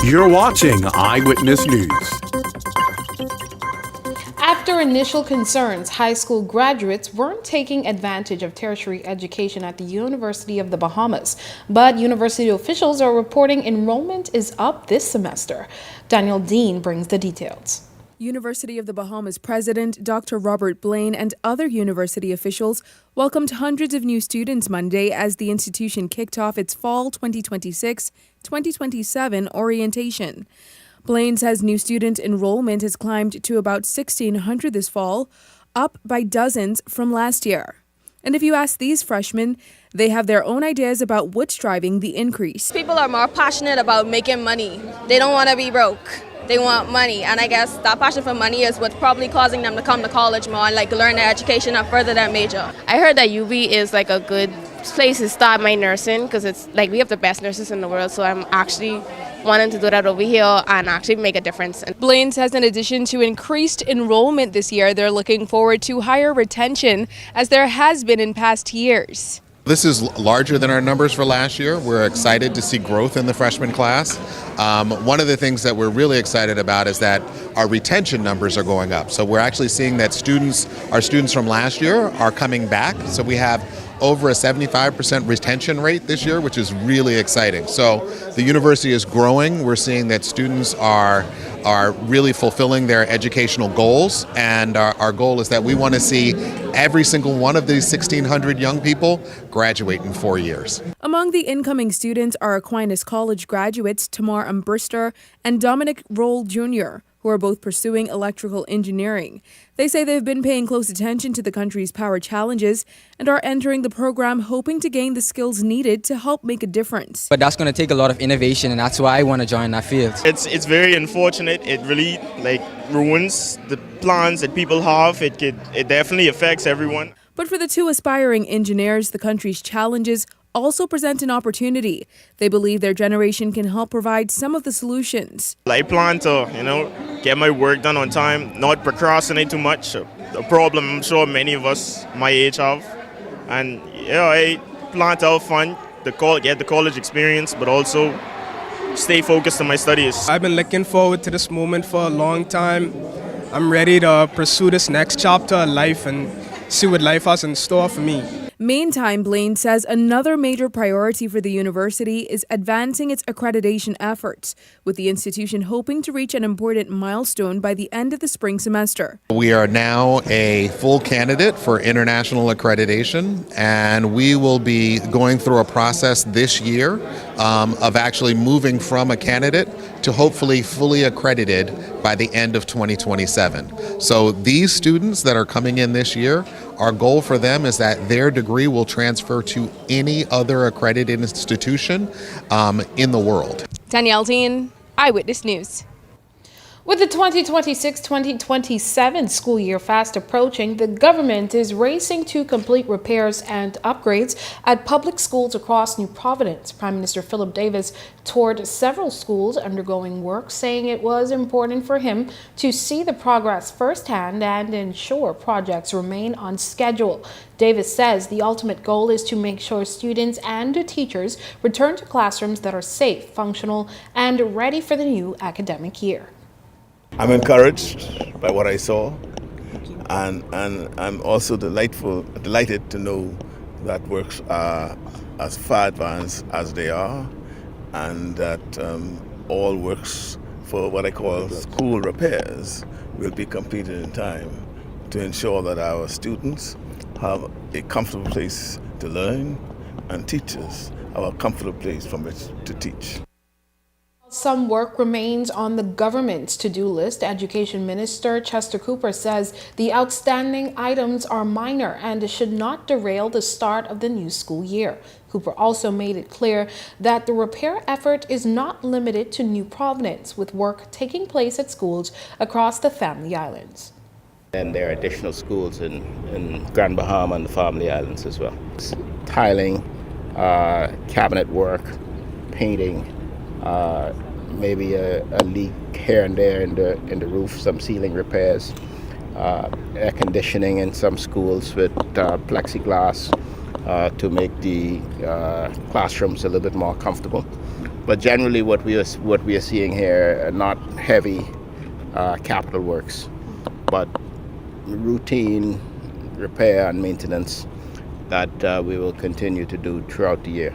You're watching Eyewitness News. After initial concerns, high school graduates weren't taking advantage of tertiary education at the University of the Bahamas, but university officials are reporting enrollment is up this semester. Daniel Dean brings the details. University of the Bahamas President Dr. Robert Blaine and other university officials welcomed hundreds of new students Monday as the institution kicked off its fall 2026-2027 orientation. Blaine says new student enrollment has climbed to about 1,600 this fall, up by dozens from last year. And if you ask these freshmen, they have their own ideas about what's driving the increase. People are more passionate about making money. They don't want to be broke. They want money, and I guess that passion for money is what's probably causing them to come to college more and learn their education and further their major. I heard that UB is a good place to start my nursing because it's we have the best nurses in the world, so I'm actually wanting to do that over here and actually make a difference. Blaine says in addition to increased enrollment this year, they're looking forward to higher retention as there has been in past years. This is larger than our numbers for last year. We're excited to see growth in the freshman class. One of the things that we're really excited about is that our retention numbers are going up. So we're actually seeing that our students from last year are coming back. So we have over a 75% retention rate this year, which is really exciting. So the university is growing. We're seeing that students are really fulfilling their educational goals, and our goal is that we want to see every single one of these 1,600 young people graduate in 4 years. Among the incoming students are Aquinas College graduates Tamar Umbrister and Dominic Roll Jr., who are both pursuing electrical engineering. They say they've been paying close attention to the country's power challenges and are entering the program hoping to gain the skills needed to help make a difference. But that's going to take a lot of innovation, and that's why I want to join that field. It's very unfortunate. It really ruins the plans that people have. It definitely affects everyone. But for the two aspiring engineers, the country's challenges also present an opportunity. They believe their generation can help provide some of the solutions. I plan to, get my work done on time, not procrastinate too much. A problem I'm sure many of us my age have. And I plan to have fun, get the college experience, but also stay focused on my studies. I've been looking forward to this moment for a long time. I'm ready to pursue this next chapter of life and see what life has in store for me. Meantime, Blaine says another major priority for the university is advancing its accreditation efforts, with the institution hoping to reach an important milestone by the end of the spring semester. We are now a full candidate for international accreditation, and we will be going through a process this year of actually moving from a candidate to hopefully fully accredited by the end of 2027. So these students that are coming in this year, our goal for them is that their degree will transfer to any other accredited institution in the world. Danielle Dean, Eyewitness News. With the 2026-2027 school year fast approaching, the government is racing to complete repairs and upgrades at public schools across New Providence. Prime Minister Philip Davis toured several schools undergoing work, saying it was important for him to see the progress firsthand and ensure projects remain on schedule. Davis says the ultimate goal is to make sure students and teachers return to classrooms that are safe, functional, and ready for the new academic year. I'm encouraged by what I saw, and I'm also delighted to know that works are as far advanced as they are, and that all works for what I call school repairs will be completed in time to ensure that our students have a comfortable place to learn and teachers have a comfortable place from which to teach. Some work remains on the government's to-do list. Education Minister Chester Cooper says the outstanding items are minor and should not derail the start of the new school year. Cooper also made it clear that the repair effort is not limited to New Providence, with work taking place at schools across the Family Islands. And there are additional schools in Grand Bahama and the Family Islands as well. Tiling, cabinet work, painting, maybe a leak here and there in the roof, some ceiling repairs, air conditioning in some schools with plexiglass to make the classrooms a little bit more comfortable. But generally what we are seeing here are not heavy capital works, but routine repair and maintenance that we will continue to do throughout the year.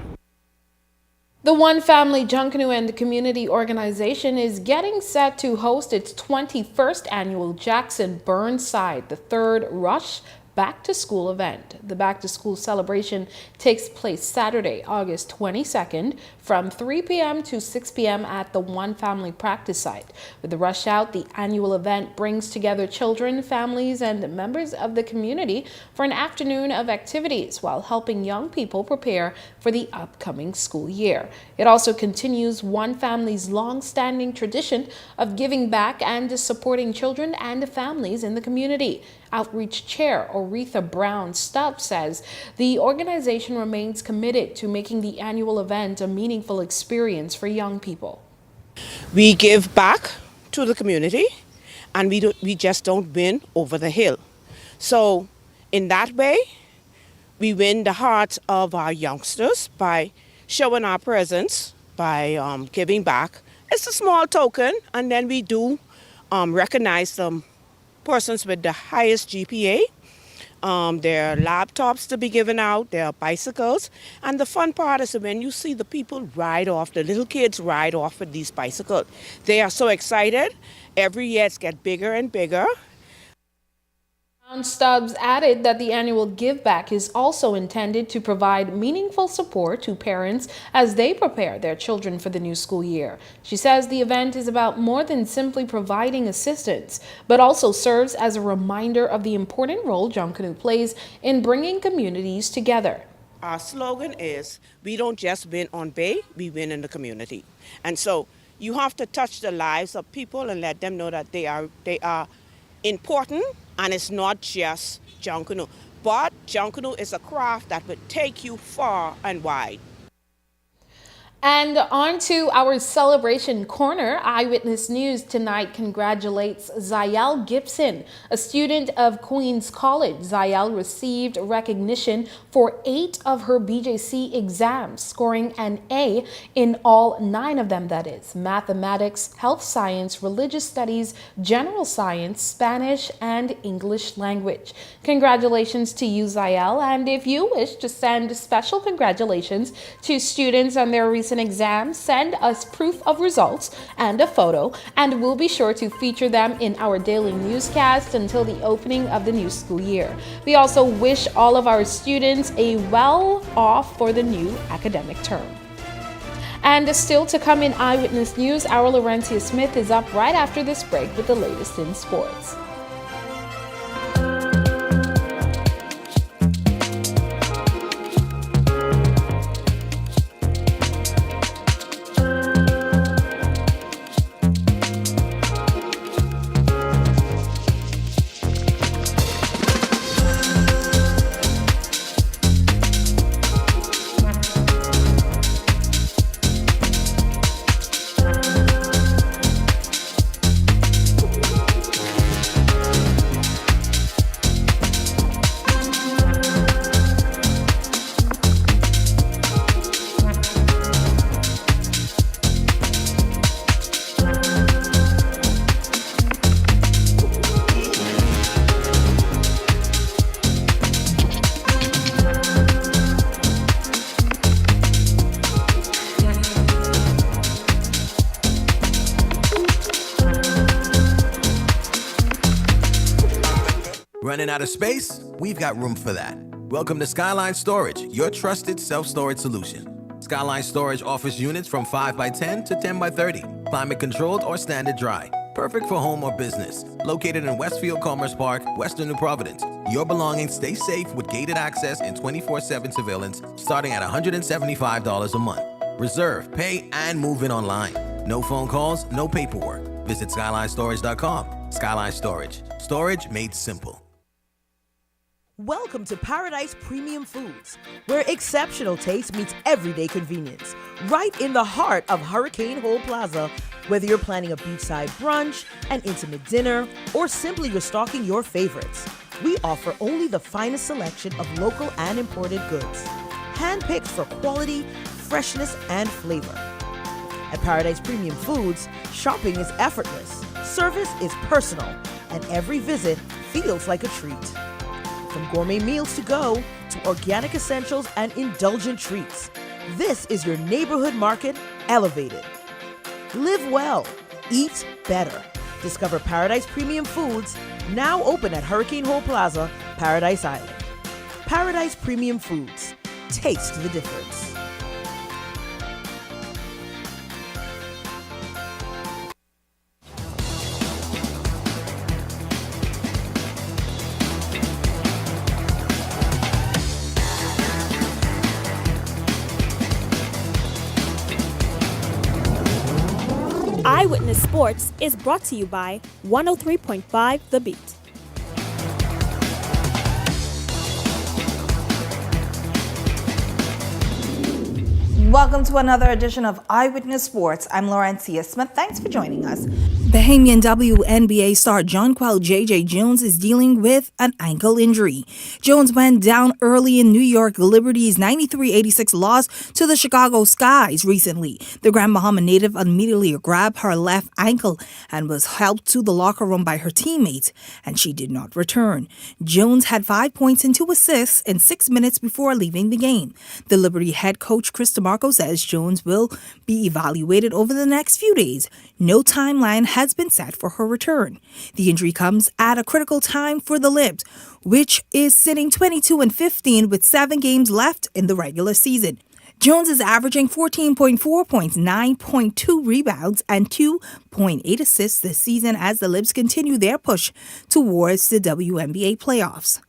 The One Family Junkanoo and the Community Organization is getting set to host its 21st annual Jackson Burnside, the third Rush Back to School event. The Back to School celebration takes place Saturday, August 22nd from 3 p.m. to 6 p.m. at the One Family practice site. With the Rush Out, the annual event brings together children, families, and members of the community for an afternoon of activities while helping young people prepare for the upcoming school year. It also continues One Family's long-standing tradition of giving back and supporting children and families in the community. Outreach Chair Oretha Brown Stubbs says the organization remains committed to making the annual event a meaningful experience for young people. We give back to the community, and we just don't win over the hill. So in that way, we win the hearts of our youngsters by showing our presence, by giving back. It's a small token, and then we do recognize them persons with the highest GPA. There are laptops to be given out, there are bicycles, and the fun part is when you see the people ride off, the little kids ride off with these bicycles. They are so excited. Every year it's get bigger and bigger. Stubbs added that the annual Give Back is also intended to provide meaningful support to parents as they prepare their children for the new school year. She says the event is about more than simply providing assistance, but also serves as a reminder of the important role Junkanoo plays in bringing communities together. Our slogan is, we don't just win on Bay, we win in the community. And so you have to touch the lives of people and let them know that they are important. And it's not just Junkanoo, but Junkanoo is a craft that would take you far and wide. And on to our celebration corner. Eyewitness News tonight congratulates Zayel Gibson, a student of Queens College. Zayel received recognition for 8 of her BJC exams, scoring an A in all 9 of them, that is, mathematics, health science, religious studies, general science, Spanish, and English language. Congratulations to you, Zayel, and if you wish to send special congratulations to students on their recent exams, send us proof of results and a photo, and we'll be sure to feature them in our daily newscast until the opening of the new school year. We also wish all of our students a well off for the new academic term. And still to come in Eyewitness News, our Laurentia Smith is up right after this break with the latest in sports. Running out of space? We've got room for that. Welcome to Skyline Storage, your trusted self-storage solution. Skyline Storage offers units from 5x10 to 10x30, climate controlled or standard dry. Perfect for home or business. Located in Westfield Commerce Park, Western New Providence. Your belongings stay safe with gated access and 24/7 surveillance starting at $175 a month. Reserve, pay, and move in online. No phone calls, no paperwork. Visit SkylineStorage.com. Skyline Storage. Storage made simple. Welcome to Paradise Premium Foods, where exceptional taste meets everyday convenience. Right in the heart of Hurricane Hole Plaza, whether you're planning a beachside brunch, an intimate dinner, or simply restocking your favorites, we offer only the finest selection of local and imported goods, handpicked for quality, freshness, and flavor. At Paradise Premium Foods, shopping is effortless, service is personal, and every visit feels like a treat. From gourmet meals to go to organic essentials and indulgent treats, This is your neighborhood market elevated. Live well, eat better. Discover Paradise Premium Foods, now open at Hurricane Hole Plaza, Paradise Island. Paradise Premium Foods. Taste the difference. Eyewitness Sports is brought to you by 103.5 The Beat. Welcome to another edition of Eyewitness Sports. I'm Laurencia Smith. Thanks for joining us. Bahamian WNBA star Jonquel J.J. Jones is dealing with an ankle injury. Jones went down early in New York Liberty's 93-86 loss to the Chicago Skies recently. The Grand Bahama native immediately grabbed her left ankle and was helped to the locker room by her teammates, and she did not return. Jones had 5 points and 2 assists in 6 minutes before leaving the game. The Liberty head coach Chris DeMarco says Jones will be evaluated over the next few days. No timeline has been set for her return. The injury comes at a critical time for the Libs, which is sitting 22-15 with 7 games left in the regular season. Jones is averaging 14.4 points, 9.2 rebounds, and 2.8 assists this season as the Libs continue their push towards the WNBA playoffs.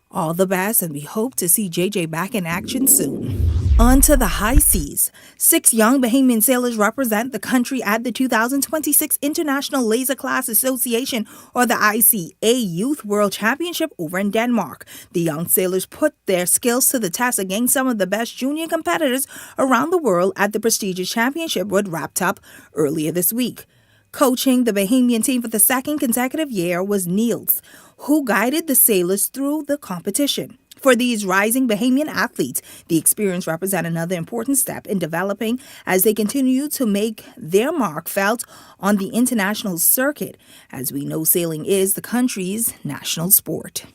All the best, and we hope to see JJ back in action soon. On to the high seas. 6 young Bahamian sailors represent the country at the 2026 International Laser Class Association, or the ICA Youth World Championship over in Denmark. The young sailors put their skills to the test against some of the best junior competitors around the world at the prestigious championship, which wrapped up earlier this week. Coaching the Bahamian team for the second consecutive year was Niels, who guided the sailors through the competition. For these rising Bahamian athletes, the experience represents another important step in developing as they continue to make their mark felt on the international circuit. As we know, sailing is the country's national sport.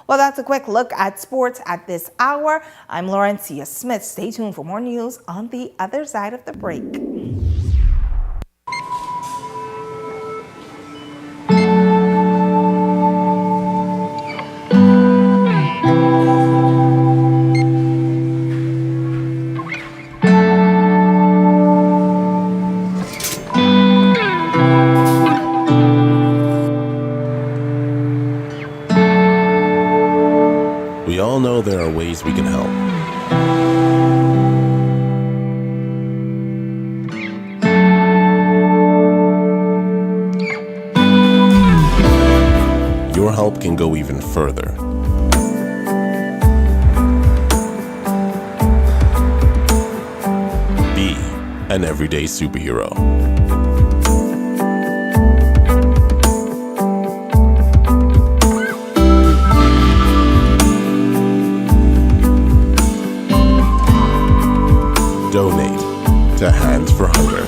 Well, that's a quick look at sports at this hour. I'm Laurencia Smith. Stay tuned for more news on the other side of the break. We all know there are ways we can help. Your help can go even further. Be an everyday superhero. Donate to Hands for Hunger.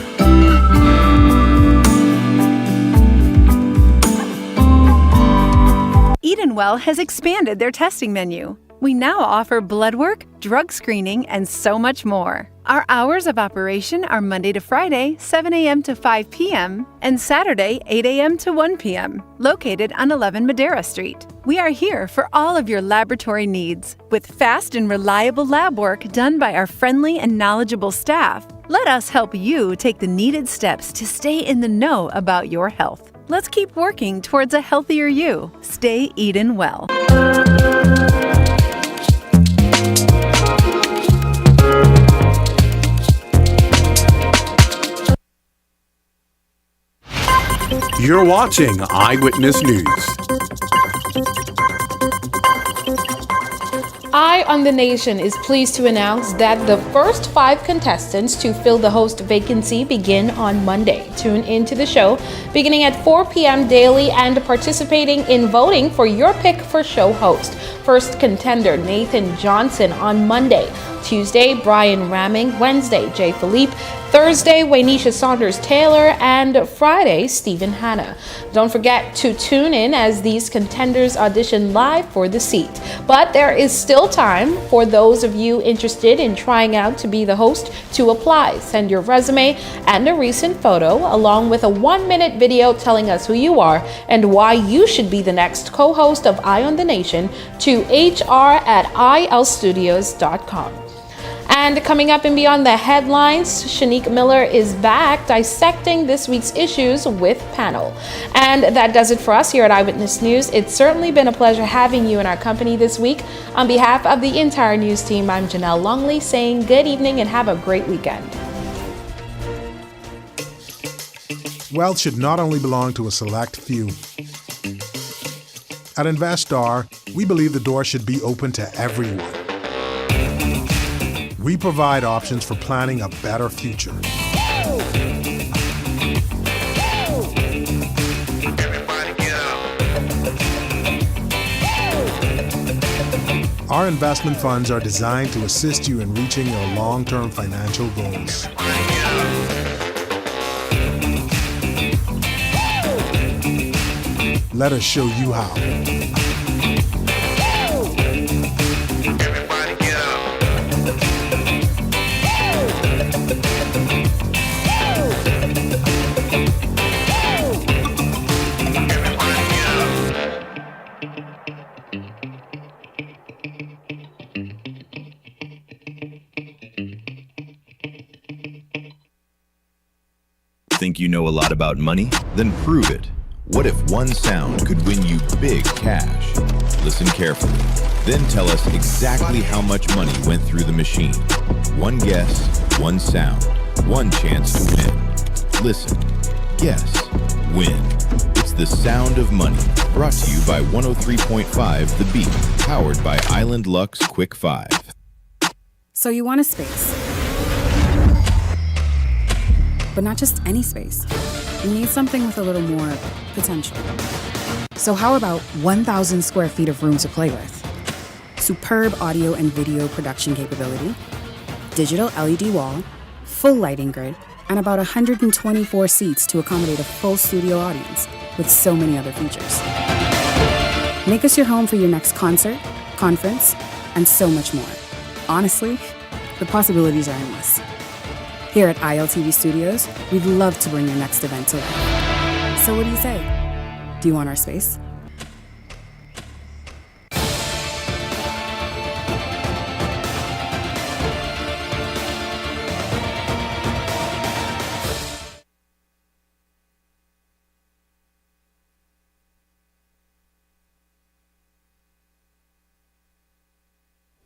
Edenwell has expanded their testing menu. We now offer blood work, drug screening, and so much more. Our hours of operation are Monday to Friday, 7 a.m. to 5 p.m., and Saturday, 8 a.m. to 1 p.m., located on 11 Madera Street. We are here for all of your laboratory needs, with fast and reliable lab work done by our friendly and knowledgeable staff. Let us help you take the needed steps to stay in the know about your health. Let's keep working towards a healthier you. Stay Eden well. You're watching Eyewitness News. Eye on the Nation is pleased to announce that the first 5 contestants to fill the host vacancy begin on Monday. Tune into the show beginning at 4 p.m. daily and participating in voting for your pick for show host. First contender Nathan Johnson on Monday. Tuesday, Brian Ramming. Wednesday, Jay Philippe. Thursday, Waynisha Saunders-Taylor. And Friday, Stephen Hanna. Don't forget to tune in as these contenders audition live for the seat. But there is still time for those of you interested in trying out to be the host to apply. Send your resume and a recent photo along with a 1-minute video telling us who you are and why you should be the next co-host of Eye on the Nation to hr@ilstudios.com. And coming up and beyond the headlines, Shanique Miller is back dissecting this week's issues with panel. And that does it for us here at Eyewitness News. It's certainly been a pleasure having you in our company this week. On behalf of the entire news team, I'm Janelle Longley saying good evening and have a great weekend. Wealth should not only belong to a select few. At Investar, we believe the door should be open to everyone. We provide options for planning a better future. Our investment funds are designed to assist you in reaching your long-term financial goals. Let us show you how. Think you know a lot about money? Then prove it. What if one sound could win you big cash? Listen carefully. Then tell us exactly how much money went through the machine. One guess, one sound, one chance to win. Listen, guess, win. It's the sound of money. Brought to you by 103.5 The Beat. Powered by Island Lux Quick 5. So you want a space. But not just any space. You need something with a little more potential. So how about 1,000 square feet of room to play with? Superb audio and video production capability, digital LED wall, full lighting grid, and about 124 seats to accommodate a full studio audience with so many other features. Make us your home for your next concert, conference, and so much more. Honestly, the possibilities are endless. Here at ILTV Studios, we'd love to bring your next event to life. So what do you say? Do you want our space?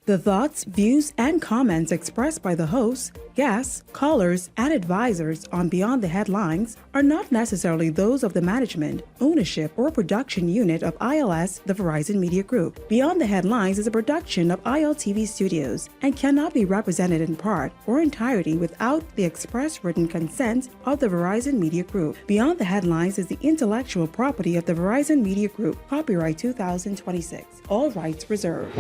The thoughts, views, and comments expressed by the hosts, guests, callers, and advisors on Beyond the Headlines are not necessarily those of the management, ownership, or production unit of ILS, the Verizon Media Group. Beyond the Headlines is a production of ILTV Studios and cannot be represented in part or entirety without the express written consent of the Verizon Media Group. Beyond the Headlines is the intellectual property of the Verizon Media Group. Copyright 2026. All rights reserved.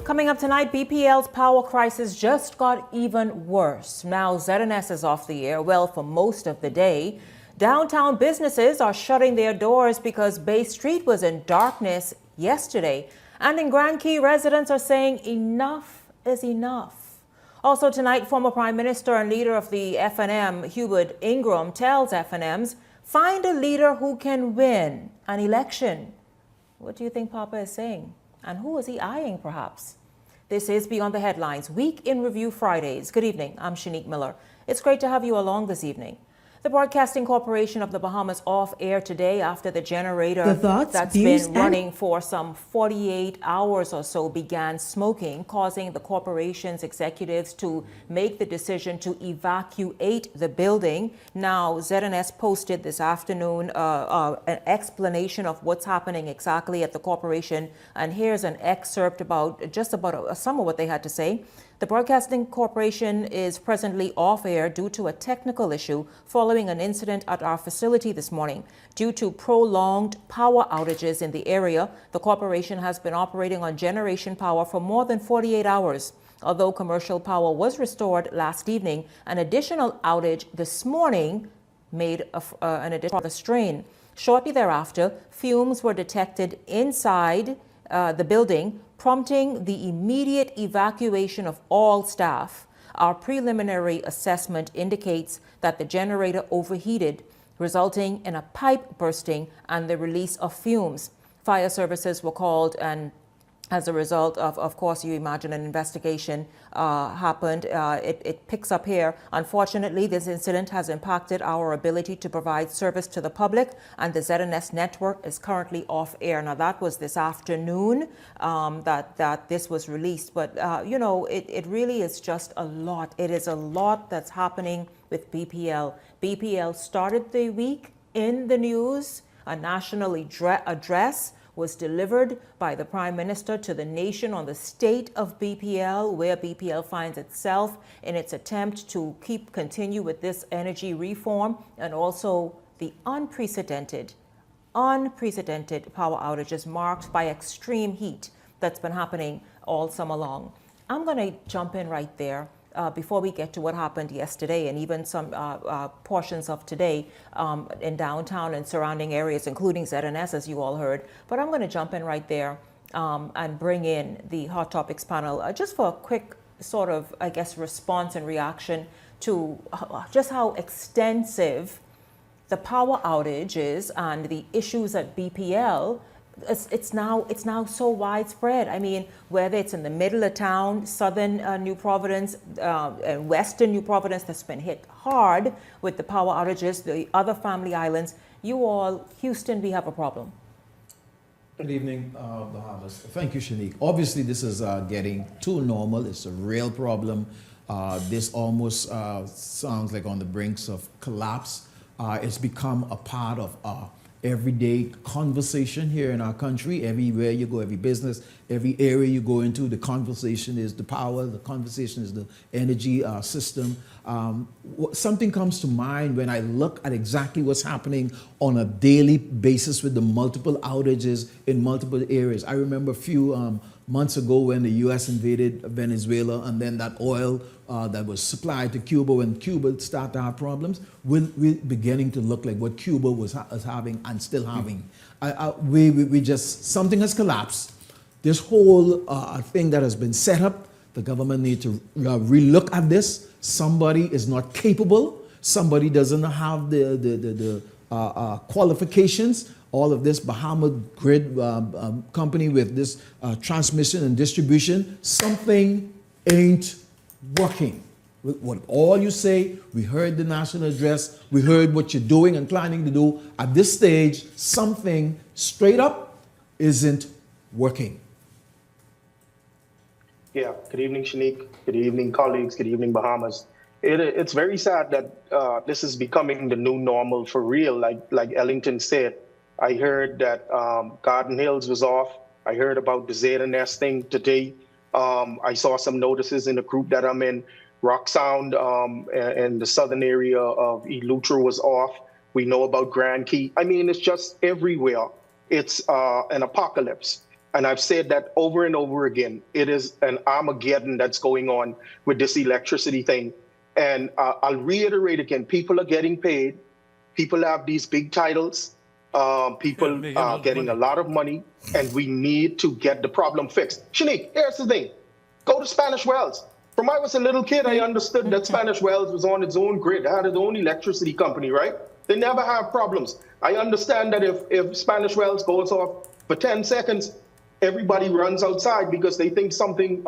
Coming up tonight, BPL's power crisis just got even worse. Now ZNS is off the air, well, for most of the day. Downtown businesses are shutting their doors because Bay Street was in darkness yesterday. And in Grand Key, residents are saying enough is enough. Also tonight, former Prime Minister and leader of the FNM, Hubert Ingram, tells FNMs, find a leader who can win an election. What do you think Papa is saying? And who is he eyeing, perhaps? This is Beyond the Headlines, Week in Review Fridays. Good evening, I'm Shanique Miller. It's great to have you along this evening. The Broadcasting Corporation of the Bahamas off air today after the generator The thoughts, that's views, been running for some 48 hours or so began smoking, causing the corporation's executives to make the decision to evacuate the building. Now, ZNS posted this afternoon an explanation of what's happening exactly at the corporation, and here's an excerpt about some of what they had to say. The Broadcasting Corporation is presently off air due to a technical issue following an incident at our facility this morning. Due to prolonged power outages in the area, the corporation has been operating on generation power for more than 48 hours. Although commercial power was restored last evening, an additional outage this morning made an additional strain. Shortly thereafter, fumes were detected inside the building, prompting the immediate evacuation of all staff. Our preliminary assessment indicates that the generator overheated, resulting in a pipe bursting and the release of fumes. Fire services were called, and as a result of course, you imagine an investigation happened. It picks up here. Unfortunately, this incident has impacted our ability to provide service to the public, and the ZNS network is currently off air. Now, that was this afternoon that this was released. But, it really is just a lot. It is a lot that's happening with BPL. BPL started the week in the news. A national address was delivered by the Prime Minister to the nation on the state of BPL, where BPL finds itself in its attempt to continue with this energy reform, and also the unprecedented power outages marked by extreme heat that's been happening all summer long. I'm going to jump in right there. Before we get to what happened yesterday and even some portions of today in downtown and surrounding areas, including ZNS, as you all heard. But I'm going to jump in right there and bring in the Hot Topics panel just for a quick sort of, response and reaction to just how extensive the power outage is and the issues at BPL. It's now so widespread. I mean, whether it's in the middle of town, southern New Providence, and western New Providence that's been hit hard with the power outages, the other family islands, Houston, we have a problem. Good evening, Bahamas. Thank you, Shanique. Obviously, this is getting too normal. It's a real problem. This almost sounds like on the brinks of collapse. It's become a part of everyday conversation here in our country. Everywhere you go, every business, every area you go into, the conversation is the power, the conversation is the energy system. Something comes to mind when I look at exactly what's happening on a daily basis with the multiple outages in multiple areas. I remember a few months ago when the U.S. invaded Venezuela, and then that oil that was supplied to Cuba, when Cuba started to have problems, we're beginning to look like what Cuba was having and still having. Something has collapsed. This whole thing that has been set up, the government need to relook at this. Somebody is not capable. Somebody doesn't have the qualifications. All of this Bahama grid company with this transmission and distribution, something ain't working. What all you say, we heard the national address, we heard what you're doing and planning to do. At this stage, something straight up isn't working. Yeah, good evening, Shanique. Good evening, colleagues. Good evening, Bahamas. It's very sad that this is becoming the new normal for real. Like Ellington said, I heard that Garden Hills was off. I heard about the ZNS thing today. I saw some notices in the group that I'm in. Rock Sound and the southern area of Eleuthera was off. We know about Grand Key. I mean, it's just everywhere. It's an apocalypse. And I've said that over and over again. It is an Armageddon that's going on with this electricity thing. And I'll reiterate again, people are getting paid. People have these big titles. People are getting a lot of money, and we need to get the problem fixed. Shanique, here's the thing. Go to Spanish Wells. From I was a little kid, I understood that Spanish Wells was on its own grid, had its own electricity company, right? They never have problems. I understand that if Spanish Wells goes off for 10 seconds, everybody runs outside because they think something,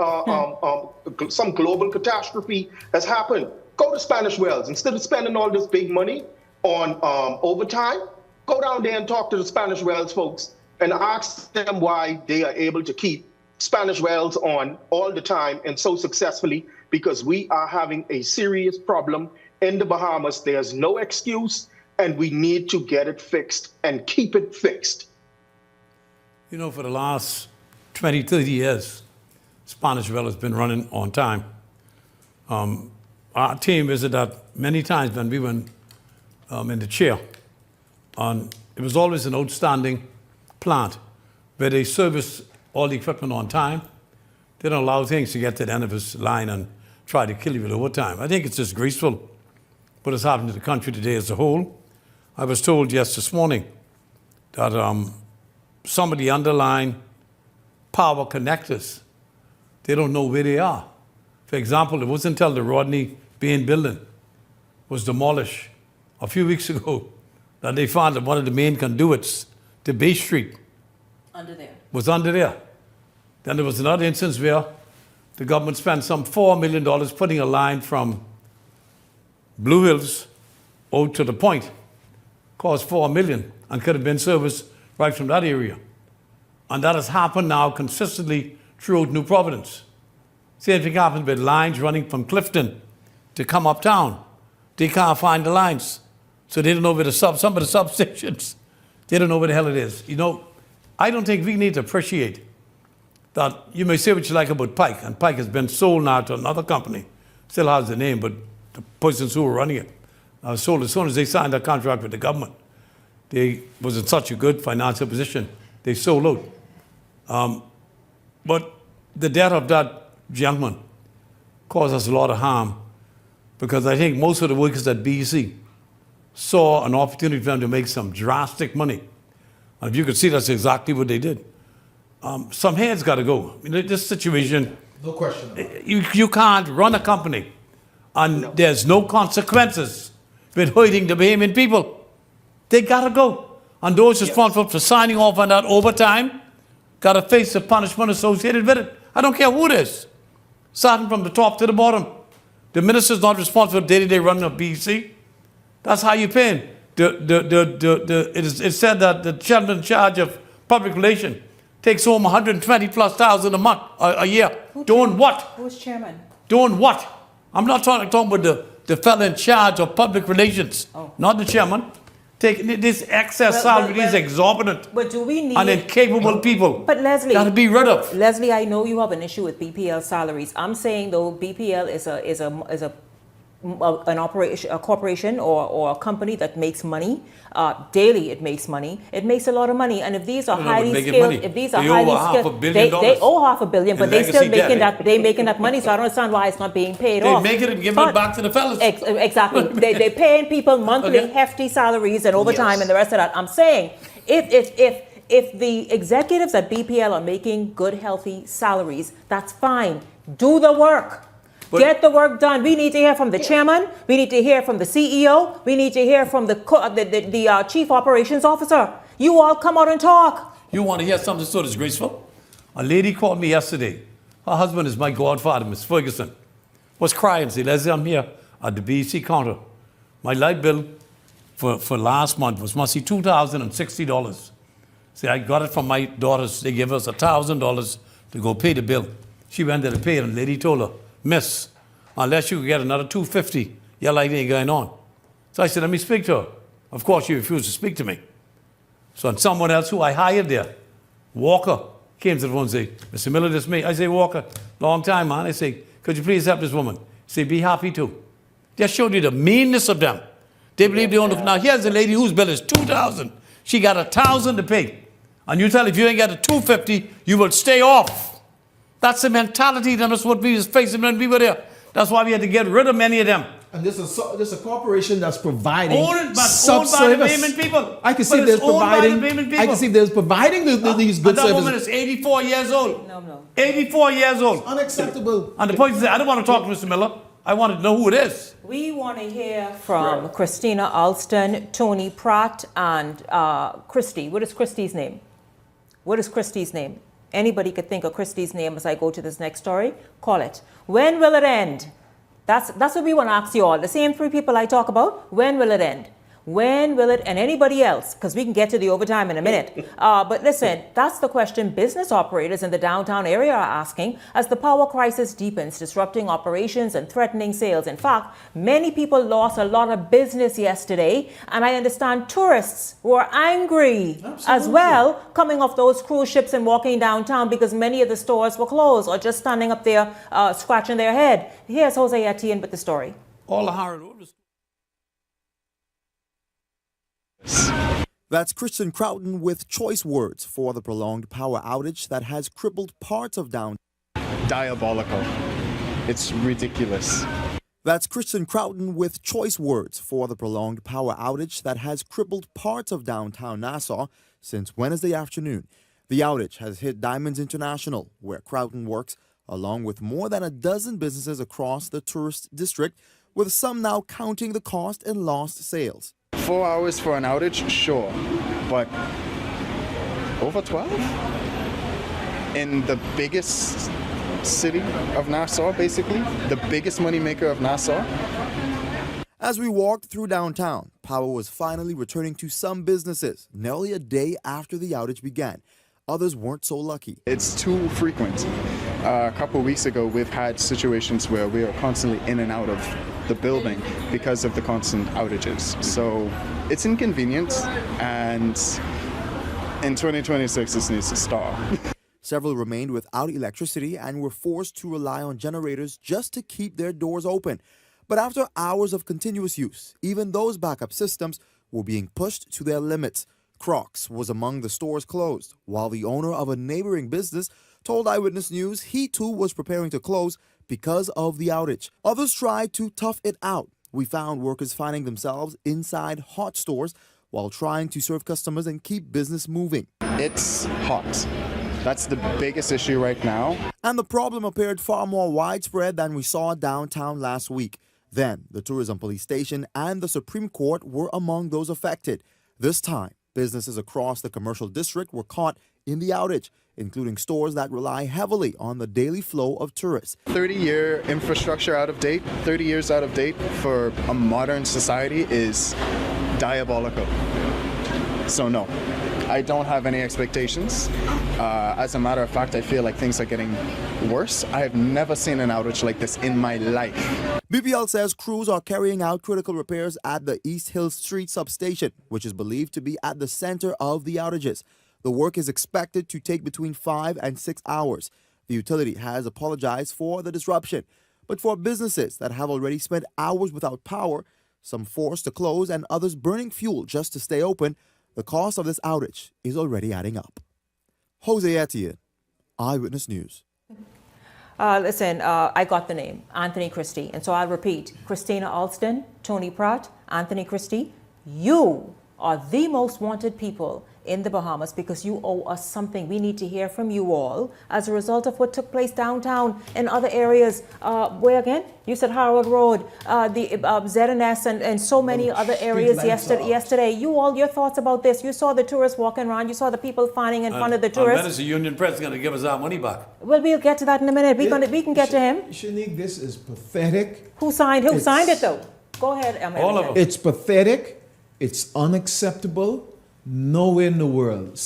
some global catastrophe has happened. Go to Spanish Wells. Instead of spending all this big money, on overtime, go down there and talk to the Spanish Wells folks and ask them why they are able to keep Spanish Wells on all the time and so successfully, because we are having a serious problem in the Bahamas. There's no excuse, and we need to get it fixed and keep it fixed. You know, for the last 20, 30 years, Spanish Well has been running on time. Our team visited that many times when we were in the chair. And it was always an outstanding plant where they service all the equipment on time. They don't allow things to get to the end of this line and try to kill you with overtime. I think it's disgraceful what has happened to the country today as a whole. I was told this morning that some of the underlying power connectors, they don't know where they are. For example, it wasn't until the Rodney Bain building was demolished a few weeks ago that they found that one of the main conduits to Bay Street was under there. Then there was another instance where the government spent some $4 million putting a line from Blue Hills out to the point. Cost $4 million and could have been serviced right from that area. And that has happened now consistently throughout New Providence. Same thing happens with lines running from Clifton to come uptown. They can't find the lines. So they don't know where some of the substations, they don't know where the hell it is. You know, I don't think we need to appreciate that. You may say what you like about Pike, and Pike has been sold now to another company. Still has the name, but the persons who were running it sold as soon as they signed that contract with the government. They was in such a good financial position, they sold out. But the death of that gentleman caused us a lot of harm, because I think most of the workers at BEC saw an opportunity for them to make some drastic money. And if you could see, that's exactly what they did. Some hands got to go. I mean, this situation, no question. You can't run a company and there's no consequences with hurting the Bahamian people. They got to go. And those responsible for signing off on that overtime got to face the punishment associated with it. I don't care who it is, starting from the top to the bottom. The minister's not responsible for day-to-day running of BEC. That's how you pay him. It's said that the gentleman in charge of public relations takes home $120,000+ a month, a year. Doing what? Who's chairman? Doing what? I'm not talking about the fellow in charge of public relations, not the chairman. Take this excess salary, these exorbitant but do we need and incapable people. But Leslie, got to be rid of. Leslie, I know you have an issue with BPL salaries. I'm saying though, BPL is an operation, a corporation or a company that makes money daily. It makes money. It makes a lot of money. And if these are highly skilled, if these are highly skilled, they owe $500 million, but they still making that. They making that money. So I don't understand why it's not being paid off. They make it and give it back to the fellas. Exactly. They're paying people monthly hefty salaries and overtime and the rest of that. I'm saying if the executives at BPL are making good, healthy salaries, that's fine. Do the work. Get the work done. We need to hear from the chairman. We need to hear from the CEO. We need to hear from the chief operations officer. You all come out and talk. You want to hear something so disgraceful? A lady called me yesterday. Her husband is my godfather, Miss Ferguson. Was crying. Said, Leslie, I'm here at the BEC counter. My light bill for last month must be $2,060. See, I got it from my daughters. They gave us $1,000 to go pay the bill. She went there to pay it, and the lady told her, Miss, unless you get another $250, your light ain't going on. So I said, let me speak to her. Of course, she refused to speak to me. So and someone else who I hired there, Walker, came to the phone and said, Mr. Miller, this is me. I say, Walker, long time, man. I say, could you please help this woman? Say, be happy to. Just showed you the meanness of them. They believe they own it. Now, here's a lady whose bill is $2,000. She got $1,000 to pay. And you tell her if you ain't got a $250, you will stay off. That's the mentality. That's what we was facing when we were there. That's why we had to get rid of many of them. And this is a corporation that's providing owned by the Bahamian people. I can see there's providing. I can see there's providing these good services. That woman is 84 years old. No. 84 years old. It's unacceptable. And the point is, I don't want to talk to Mr. Miller. I want to know who it is. We want to hear from Christina Alston, Tony Pratt, and Christy. What is Christy's name? What is Christy's name? Anybody could think of Christy's name as I go to this next story. Call it. When will it end? That's what we want to ask you all. The same three people I talk about. When will it end? When will it, and anybody else, because we can get to the overtime in a minute. But listen, that's the question business operators in the downtown area are asking as the power crisis deepens, disrupting operations and threatening sales. In fact, many people lost a lot of business yesterday, and I understand tourists were angry as well, coming off those cruise ships and walking downtown because many of the stores were closed or just standing up there scratching their head. Here's Jose Etienne with the story. All the hard orders. That's Christian Crowton with choice words for the prolonged power outage that has crippled parts of downtown. Diabolical. It's ridiculous. That's Christian Crowton with choice words for the prolonged power outage that has crippled parts of downtown Nassau since Wednesday afternoon. The outage has hit Diamonds International, where Crowton works, along with more than a dozen businesses across the tourist district, with some now counting the cost in lost sales. 4 hours for an outage, sure, but over 12? In the biggest city of Nassau, basically, the biggest moneymaker of Nassau. As we walked through downtown, power was finally returning to some businesses nearly a day after the outage began. Others weren't so lucky. It's too frequent. A couple of weeks ago, we've had situations where we are constantly in and out of the building because of the constant outages. So it's inconvenient, and in 2026, this needs to stop. Several remained without electricity and were forced to rely on generators just to keep their doors open. But after hours of continuous use, even those backup systems were being pushed to their limits. Crocs was among the stores closed, while the owner of a neighboring business told Eyewitness News he too was preparing to close because of the outage. Others tried to tough it out. We found workers finding themselves inside hot stores while trying to serve customers and keep business moving. It's hot. That's the biggest issue right now. And the problem appeared far more widespread than we saw downtown last week. Then, the Tourism Police Station and the Supreme Court were among those affected. This time, businesses across the commercial district were caught in the outage, including stores that rely heavily on the daily flow of tourists. 30-year infrastructure out of date, 30 years out of date for a modern society is diabolical. So no, I don't have any expectations. As a matter of fact, I feel like things are getting worse. I have never seen an outage like this in my life. BPL says crews are carrying out critical repairs at the East Hill Street substation, which is believed to be at the center of the outages. The work is expected to take between 5 and 6 hours. The utility has apologized for the disruption. But for businesses that have already spent hours without power, some forced to close and others burning fuel just to stay open, the cost of this outage is already adding up. Jose Etienne, Eyewitness News. Listen, I got the name, Anthony Christie. And so I'll repeat, Christina Alston, Tony Pratt, Anthony Christie, you are the most wanted people in the Bahamas because you owe us something. We need to hear from you all as a result of what took place downtown and other areas. Where again? You said Harwood Road, the ZNS and so many other areas yesterday. You all, your thoughts about this? You saw the tourists walking around. You saw the people finding in front of the tourists. When is the Union Press going to give us our money back? Well, we'll get to that in a minute. We can get to him. Shanique, this is pathetic. Who signed it though? Go ahead, all of them. It's pathetic. It's unacceptable. Nowhere in the world.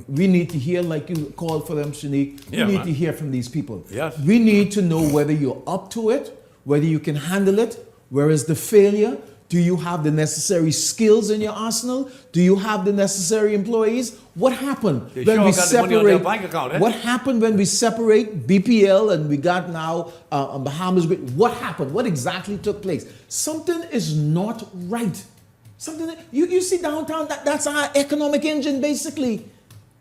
We need to hear, like you called for them, Shanique. We need to hear from these people. Yes. We need to know whether you're up to it, whether you can handle it, where is the failure? Do you have the necessary skills in your arsenal? Do you have the necessary employees? What happened when we separate? What happened when we separate BPL and we got now Bahamas? What happened? What exactly took place? Something is not right. Something you see downtown, that's our economic engine, basically.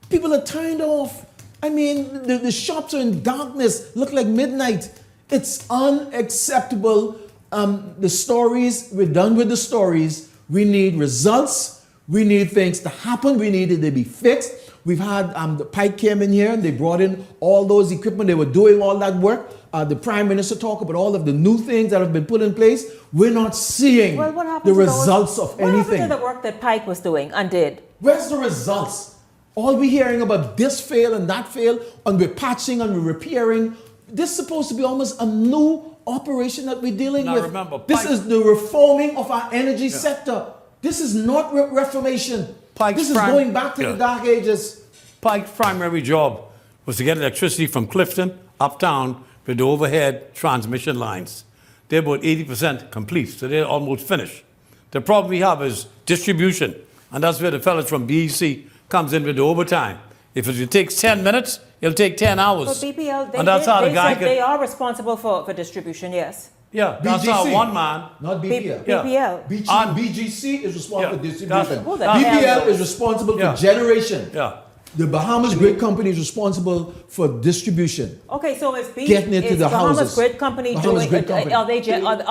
People are turned off. I mean, the shops are in darkness, look like midnight. It's unacceptable. The stories, we're done with the stories. We need results. We need things to happen. We need it to be fixed. We've had the Pike came in here and they brought in all those equipment. They were doing all that work. The Prime Minister talked about all of the new things that have been put in place. We're not seeing the results of anything. What happened to the work that Pike was doing and did? Where's the results? All we're hearing about this fail and that fail, and we're patching and we're repairing. This is supposed to be almost a new operation that we're dealing Now with. remember, this is the reforming of our energy sector. This is not reformation. This is going back to the dark ages. Pike's primary job was to get electricity from Clifton uptown with the overhead transmission lines. They're about 80% complete, so they're almost finished. The problem we have is distribution, and that's where the fellas from BEC comes in with the overtime. If it takes 10 minutes, it'll take 10 hours. But BPL, and that's how the guy said they are responsible for distribution, yes. Yeah, that's how one man. Not BPL. BPL. BGC is responsible for distribution. Who the hell BPL knows? is responsible for generation. Yeah. The Bahamas Grid Company is responsible for distribution. Okay, so is Getting it to the Bahamas houses. Grid Company Bahamas doing? Grid Company. Are they generating?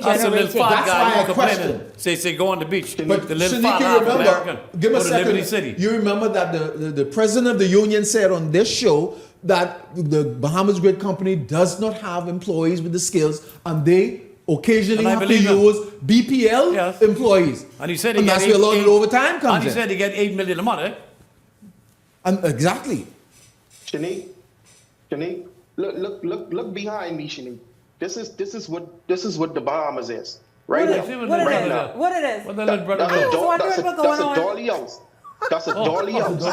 That's a little fat That's guy why I who complaining. question. Say go on the beach. But the little Shanika, fat you African remember, American give me a go to Liberty second. City. You remember that the president of the union said on this show that the Bahamas Grid Company does not have employees with the skills, and they occasionally And I have to believe him. use BPL employees. And he said and that's where a lot of the overtime comes And he in. said he get $8 million a month. And exactly. Shanique, look behind me, Shanique. This is what the Bahamas is. Right now. Right now. What it is? What the little brother I was wondering what's going on. dolly house. That's a dolly house.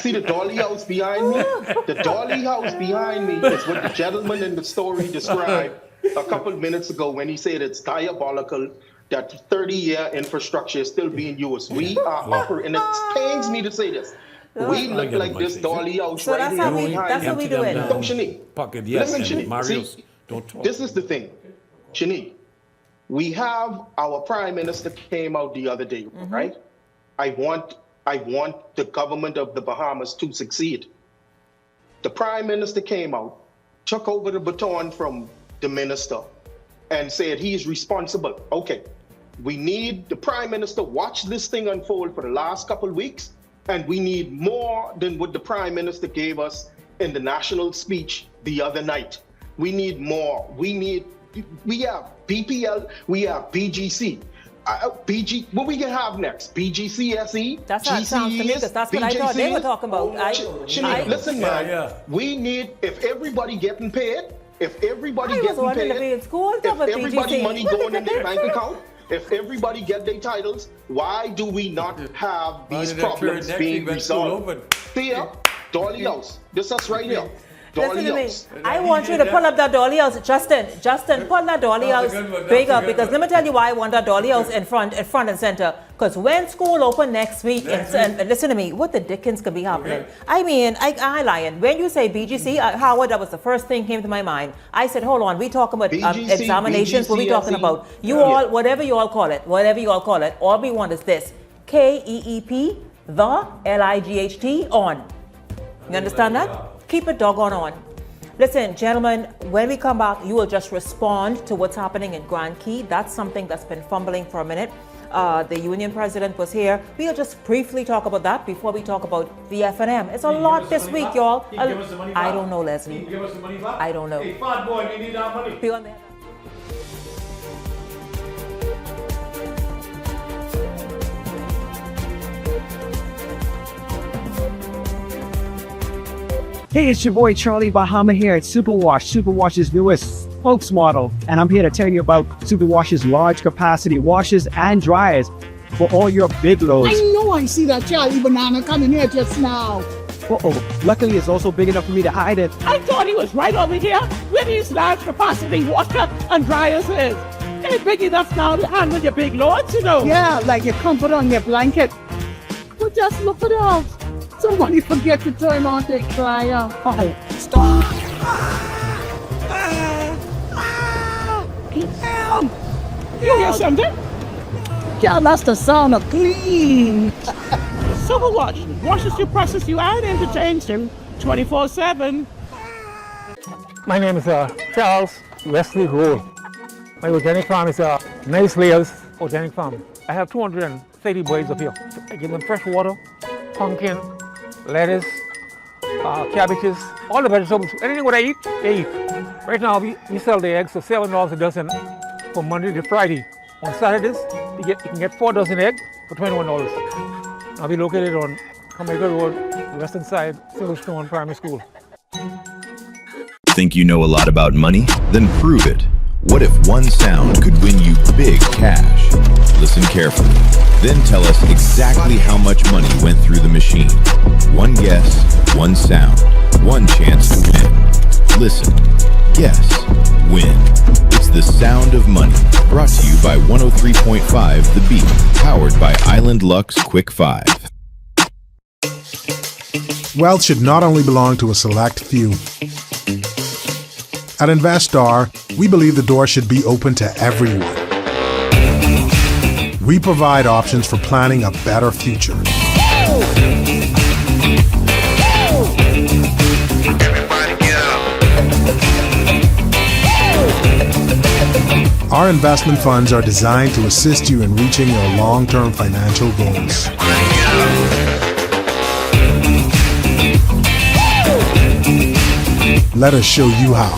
See the dolly house behind me? The dolly house behind me is what the gentleman in the story described a couple of minutes ago when he said it's diabolical that 30-year infrastructure is still being used. We are operating, and it pains me to say this. We look like this dolly house So right that's here how we- behind that's me. how we do it. No, Shanique. Pocket, yes, Listen, and Shanique. Mario's. See, Don't talk. this is the thing. Shanique, we have our prime minister came out the other day, right? I want the government of the Bahamas to succeed. The prime minister came out, took over the baton from the minister, and said he's responsible. Okay, we need the prime minister watch this thing unfold for the last couple of weeks, and we need more than what the prime minister gave us in the national speech the other night. We need more. We have BPL, we have BGC. What we can have next? BGCSE? That's how it sounds to me, because that's what I thought they were talking about. Listen, man, we need, if everybody getting paid, if everybody I was getting wondering paid, if we in school, if talk about everybody BGC. money going in their bank account, if everybody get their titles, why do we not have these problems being resolved? Here, Dolly House. This us right here. Listen to me. I want you to pull up that dolly house. Justin, pull that dolly house bigger, because let me tell you why I want that dolly house in front and center. Because when school open next week, and listen to me, what the dickens could be happening? I mean, I lying. When you say BGC, Howard, that was the first thing came to my mind. I said, hold on, we talking about BGC, examinations. What we talking BGCSE. about? You all, whatever you all call it, all we want is this: KEEP, the LIGHT on. You understand that? Keep it doggone on. Listen, gentlemen, when we come back, you will just respond to what's happening in Grand Key. That's something that's been fumbling for a minute. The union president was here. We'll just briefly talk about that before we talk about the F&M. It's a lot this week, y'all. I don't know, Leslie. Give us the money back? I don't know. Hey, fat boy, we need our money. Be on there. Hey, it's your boy Charlie Bahama here at Superwash, Superwash's newest spokesmodel. And I'm here to tell you about Superwash's large capacity washers and dryers for all your big loads. I know I see that Charlie Banana coming here just now. Uh-oh. Luckily, it's also big enough for me to hide it. I thought he was right over here where these large capacity washer and dryers is. They're big enough now to handle your big loads, you know. Yeah, like your comfort on your blanket. But just look at us. Somebody forget to turn on the dryer. Oh, stop! You hear something? Yeah, that's the sound of clean. Superwash washes you, process you, and entertains you 24/7. My name is Charles Wesley Gould. My organic farm is Nice Layers Organic Farm. I have 230 birds up here. I give them fresh water, pumpkin, lettuce, cabbages, all the vegetables. Anything what I eat, they eat. Right now, we sell the eggs for $7 a dozen from Monday to Friday. On Saturdays, you can get 4 dozen eggs for $21. I'll be located on Jamaica Road, the western side, Silverstone Primary School. Think you know a lot about money? Then prove it. What if one sound could win you big cash? Listen carefully. Then tell us exactly how much money went through the machine. One guess, one sound, one chance to win. Listen, guess, win. It's the sound of money. Brought to you by 103.5 The Beat. Powered by Island Lux Quick 5. Wealth should not only belong to a select few. At Investar, we believe the door should be open to everyone. We provide options for planning a better future. Our investment funds are designed to assist you in reaching your long-term financial goals. Let us show you how.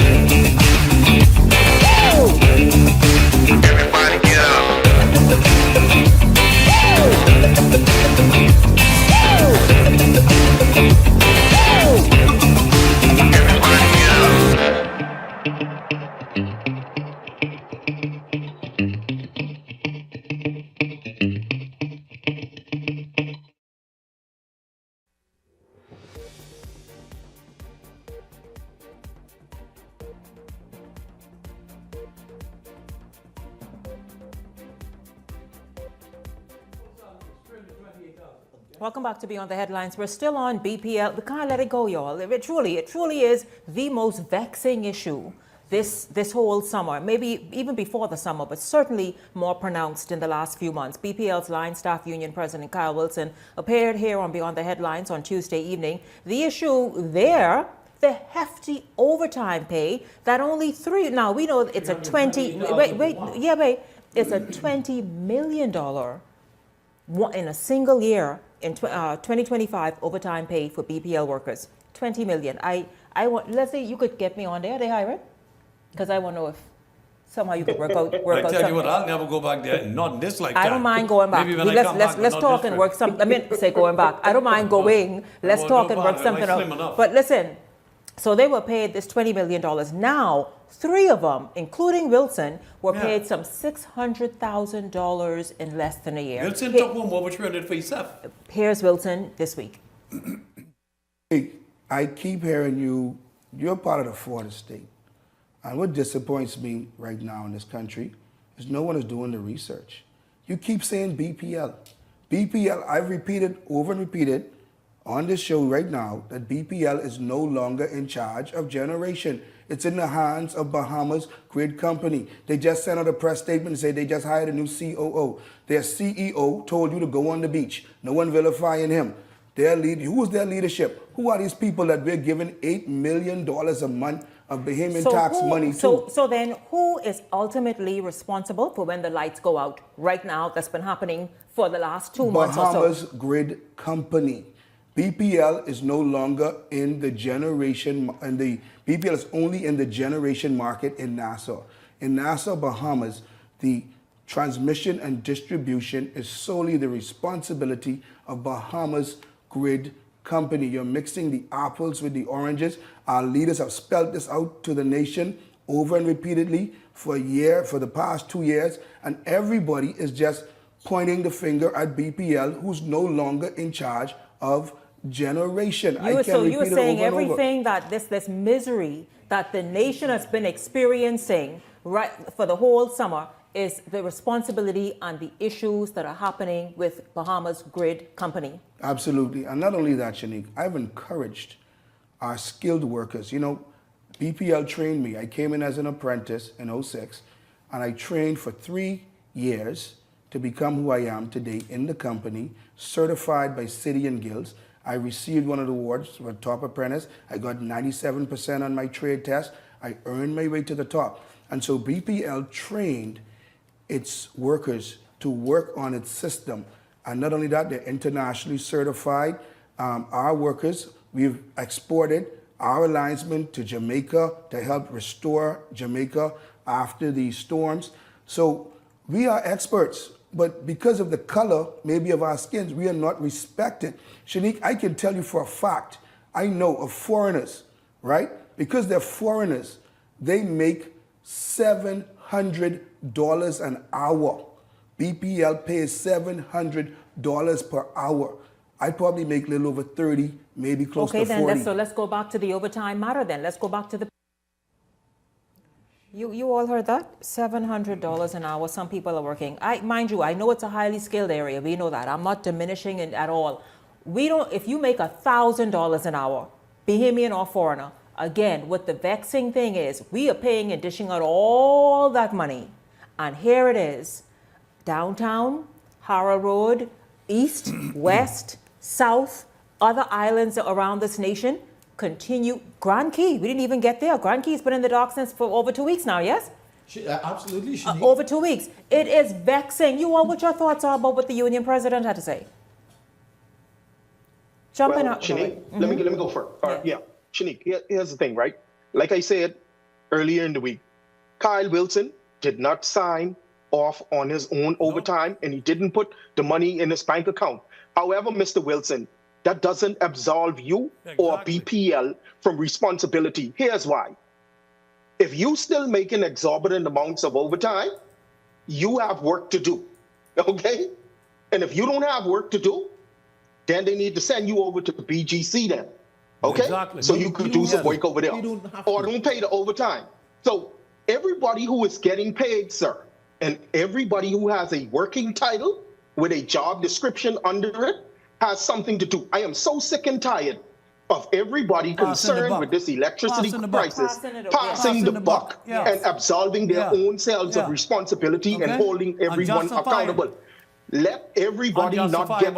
Welcome back to Beyond the Headlines. We're still on BPL. We can't let it go, y'all. It truly is the most vexing issue this whole summer, maybe even before the summer, but certainly more pronounced in the last few months. BPL's Line Staff Union President Kyle Wilson appeared here on Beyond the Headlines on Tuesday evening. The issue there, the hefty overtime pay that only now we know it's a it's a $20 million in a single year in 2025 overtime pay for BPL workers. $20 million. I want, let's say you could get me on there. They hire it? Because I want to know if somehow you could work out I tell something. you what, I'll never go back there. Not this lifetime. I don't mind going back. Maybe when I come back, Let's but talk not and this work some. I mean, say going back. I don't mind going. Let's talk and work something out. But listen, so they were paid this $20 million. Now, 3 of them, including Wilson, were paid some $600,000 in less than a year. Wilson took home over 300 for himself. Here's Wilson this week. Hey, I keep hearing you're part of the fourth estate. And what disappoints me right now in this country is no one is doing the research. You keep saying BPL. BPL, I've repeated over and repeated on this show right now that BPL is no longer in charge of generation. It's in the hands of Bahamas Grid Company. They just sent out a press statement and said they just hired a new COO. Their CEO told you to go on the beach. No one vilifying him. Who is their leadership? Who are these people that we're giving $8 million a month of Bahamian tax money to? So then who is ultimately responsible for when the lights go out right now? That's been happening for the last 2 months or so. Bahamas Grid Company. BPL is no longer in the generation, and the BPL is only in the generation market in Nassau. In Nassau, Bahamas, the transmission and distribution is solely the responsibility of Bahamas Grid Company. You're mixing the apples with the oranges. Our leaders have spelled this out to the nation over and repeatedly for the past 2 years, and everybody is just pointing the finger at BPL, who's no longer in charge of generation. So you were saying everything that this misery that the nation has been experiencing right for the whole summer is the responsibility and the issues that are happening with Bahamas Grid Company. Absolutely. And not only that, Shanique, I've encouraged our skilled workers. You know, BPL trained me. I came in as an apprentice in 2006, and I trained for 3 years to become who I am today in the company, certified by City and Guilds. I received one of the awards for top apprentice. I got 97% on my trade test. I earned my way to the top. And so BPL trained its workers to work on its system. And not only that, they're internationally certified. Our workers, we've exported our linesmen to Jamaica to help restore Jamaica after the storms. So we are experts, but because of the color, maybe of our skins, we are not respected. Shanique, I can tell you for a fact, I know of foreigners, right? because they're foreigners, they make $700 an hour. BPL pays $700 per hour. I probably make a little over 30, maybe close to 40. Okay, then let's go back to the overtime matter then. Let's go back to the... You all heard that? $700 an hour. Some people are working. Mind you, I know it's a highly skilled area. We know that. I'm not diminishing it at all. If you make $1,000 an hour, Bahamian or foreigner, again, what the vexing thing is, we are paying and dishing out all that money. And here it is. Downtown, Harrow Road, East, West, South, other islands around this nation continue. Grand Key, we didn't even get there. Grand Key's been in the dock since for over 2 weeks now, yes? Absolutely. Over 2 weeks. It is vexing. You all, what your thoughts are about what the union president had to say? Jumping out. Shanique, let me go first. Yeah, Shanique, here's the thing, right? Like I said earlier in the week, Kyle Wilson did not sign off on his own overtime, and he didn't put the money in his bank account. However, Mr. Wilson, that doesn't absolve you or BPL from responsibility. Here's why. If you still making exorbitant amounts of overtime, you have work to do, okay? And if you don't have work to do, then they need to send you over to the BGC then, okay? Exactly. So you could do some work over there. Or don't pay the overtime. So everybody who is getting paid, sir, and everybody who has a working title with a job description under it has something to do. I am so sick and tired of everybody concerned with this electricity crisis, passing the buck and absolving their own selves of responsibility and holding everyone accountable. Let everybody not get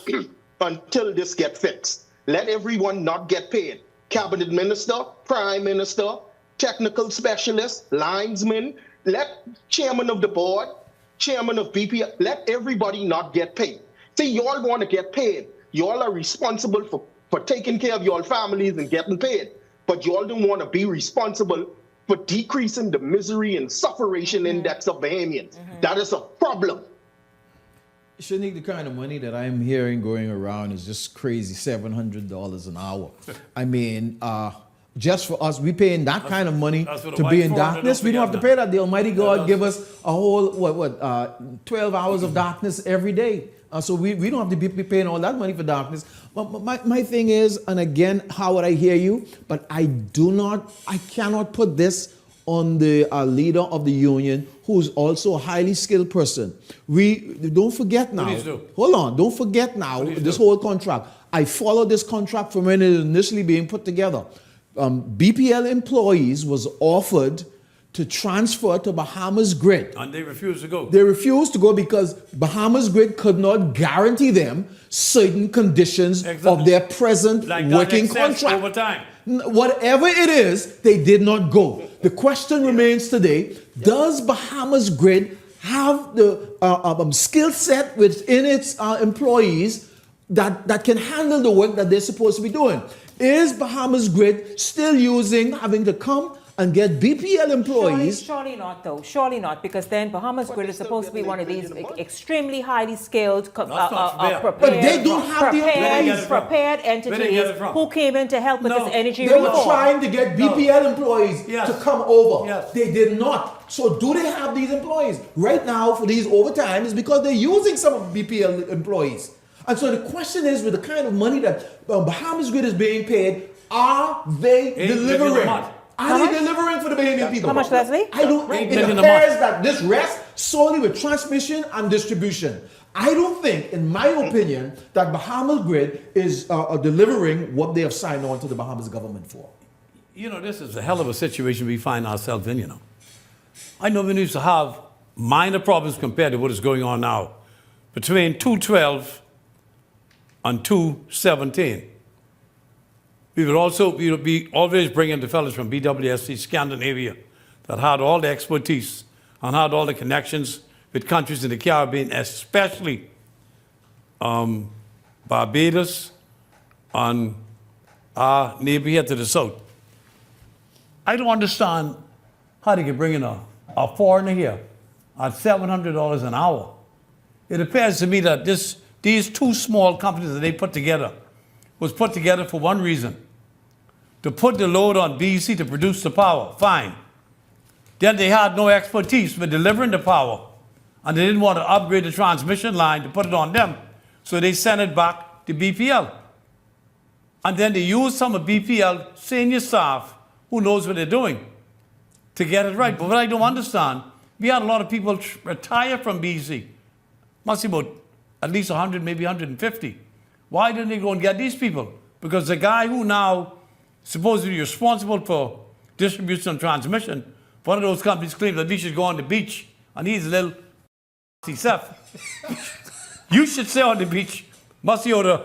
paid until this gets fixed. Let everyone not get paid. Cabinet minister, prime minister, technical specialist, linesman, let chairman of the board, chairman of BP, let everybody not get paid. See, y'all want to get paid. Y'all are responsible for taking care of your families and getting paid. But y'all don't want to be responsible for decreasing the misery and sufferation index of Bahamians. That is a problem. Shanique, the kind of money that I'm hearing going around is just crazy, $700 an hour. I mean, just for us, we paying that kind of money to be in darkness. We don't have to pay that. The Almighty God give us a whole, 12 hours of darkness every day. So we don't have to be paying all that money for darkness. But my thing is, and again, Howard, I hear you, but I cannot put this on the leader of the union, who's also a highly skilled person. Don't forget now. Hold on, don't forget now this whole contract. I followed this contract from when it was initially being put together. BPL employees was offered to transfer to Bahamas Grid. And they refused to go. They refused to go because Bahamas Grid could not guarantee them certain conditions of their present working contract. Overtime. Whatever it is, they did not go. The question remains today, does Bahamas Grid have the skill set within its employees that can handle the work that they're supposed to be doing? Is Bahamas Grid still having to come and get BPL employees? Surely not, though. Surely not, because then Bahamas Grid is supposed to be one of these extremely highly skilled, prepared, but they don't have the employees. Prepared entities who came in to help with this energy reform. They were reform. trying to get BPL employees to come over. They did not. So do they have these employees? Right now, for these overtime, is because they're using some of BPL employees. And so the question is, with the kind of money that Bahamas Grid is being paid, are they delivering? Are they delivering for the Bahamian people? How much, Leslie? It appears that this rests solely with transmission and distribution. I don't think, in my opinion, that Bahamas Grid is delivering what they have signed on to the Bahamas government for. You know, this is a hell of a situation we find ourselves in, you know. I know we used to have minor problems compared to what is going on now. Between 212 and 217. We would be always bringing the fellows from BWSC Scandinavia that had all the expertise and had all the connections with countries in the Caribbean, especially Barbados and our neighbor here to the south. I don't understand how they can bring in a foreigner here at $700 an hour. It appears to me that these two small companies that they put together was put together for one reason, to put the load on BEC to produce the power. Fine. Then they had no expertise with delivering the power, and they didn't want to upgrade the transmission line to put it on them, so they sent it back to BPL. And then they used some of BPL senior staff who knows what they're doing to get it right. But what I don't understand, we had a lot of people retire from BEC. Must be about at least 100, maybe 150. Why didn't they go and get these people? Because the guy who now supposedly responsible for distribution and transmission, one of those companies claims that we should go on the beach, and he's a little himself. You should stay on the beach. Must he ought to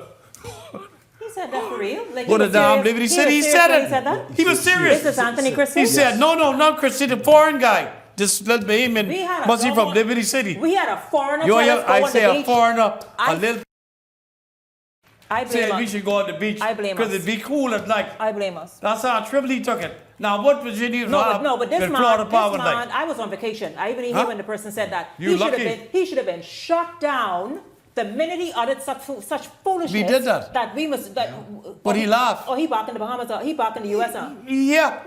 He said that for real? Like go to damn Liberty City? He said He it. said that? He was serious. This is Anthony Christie? He said, no, not Christie, the foreign guy. This little Bahamian, We had a must be from foreigner- Liberty City. We had a foreigner Yo, tell yeah, us go I on say the a beach. foreigner, a little I blame said us. we should go on the beach. I blame because us. it'd be cool at night. I blame us. That's how Tripoli took it. Now, what Virginia But this Florida power man, like? I was on vacation. I even hear Huh? when the person said that. You lucky. He should have been shut down the minute he uttered such foolishness. We did that. That we must. But he laughed. Oh, he back in the Bahamas. He back in the US. Yeah.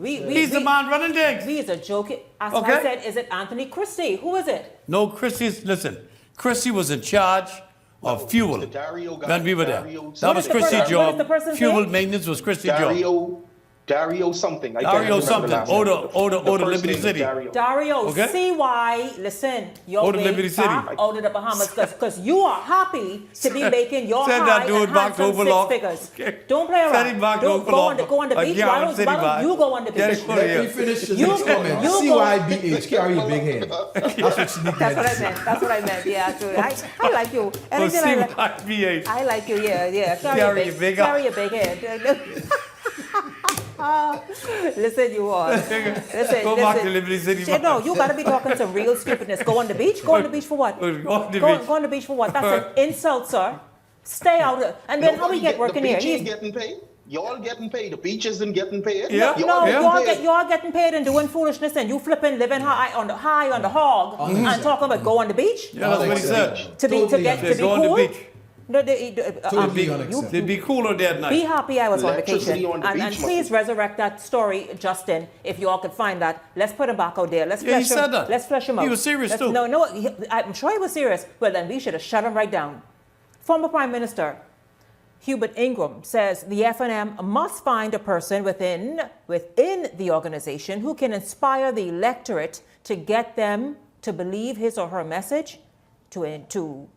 He's the man running things. We is a joke. As Okay. I said, is it Anthony Christie? Who is it? No, Christie was in charge of fuel when we were there. That was Christie's job. Fuel maintenance was Christie's job. Dario something. I can't Dario remember something. the last name. Order The first Liberty name is City. Dario, Okay. see why, listen, you're Go to way Liberty City. back out of the Bahamas because you are happy to be making your Send high that dude and back to handsome Overlock. six figures. Don't play around. Send him back to Don't Overlock. go on the beach. Why don't you go on the Get beach? it for you. Let me finish You this go- comment. you go- CYBH, carry your big head. That's what Shanique That's what I meant to say. meant. That's what I meant. Yeah, absolutely. I like you. Oh, Anything I like. CYBH. I like you. Yeah. Carry your big Carry your big head. Listen, you all. Listen, Go back to Liberty City. Say, no, you gotta be talking some real stupidness. Go on the beach. Go on the beach for what? Go on the Go beach. on the beach for what? That's an insult, sir. Stay out. And then how we get working the here? beach ain't getting paid. Y'all getting paid. The beach isn't getting paid. Yeah. No, Y'all getting paid. you're getting paid and doing foolishness, and you flipping living high on the hog and talking about go on the beach Yeah, that's what he said. to be Go on the cool. beach. No, They'd be cooler that night. Be happy I was on Electricity vacation. on the And beach, please resurrect that story, Justin, if you all could find that. Let's put him back out there. Let's Yeah, he flesh him. said that. Let's flesh him out. He was serious too. No, I'm sure he was serious. Well, then we should have shut him right down. Former Prime Minister Hubert Ingram says the FNM must find a person within the organization who can inspire the electorate to get them to believe his or her message, to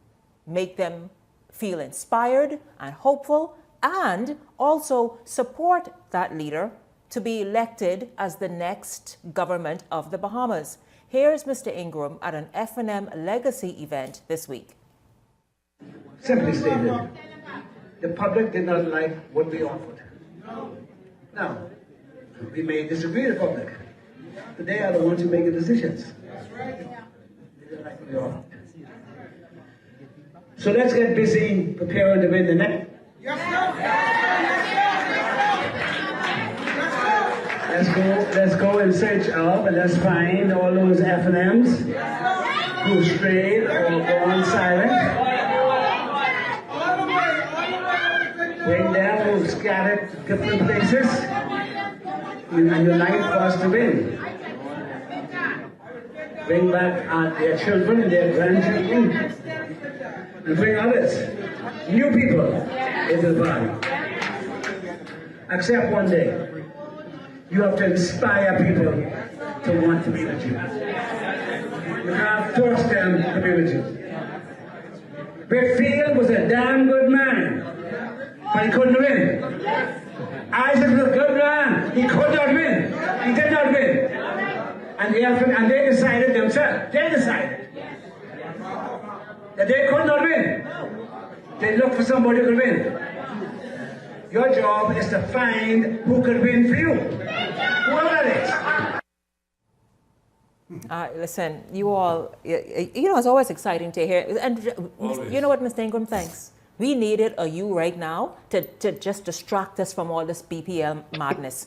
make them feel inspired and hopeful, and also support that leader to be elected as the next government of the Bahamas. Here's Mr. Ingram at an FNM legacy event this week. Simply stated, the public did not like what we offered. Now, we may disagree with the public, but they are the ones who make the decisions. They don't like what we offered. So let's get busy preparing to win the next. Let's go in search of and let's find all those FNMs who strayed or gone silent. Bring them who scattered to different places and unite for us to win. Bring back their children and their grandchildren and bring others, new people into the party. Except one day, you have to inspire people to want to be with you. You can't force them to be with you. Whitfield was a damn good man, but he couldn't win. Isaac was a good man, he could not win. He did not win. And they decided themselves, that they could not win. They looked for somebody who could win. Your job is to find who could win for you. Whoever it is. Listen, you all, it's always exciting to hear. And you know what, Mr. Ingram, thanks. We needed a you right now to just distract us from all this BPL madness.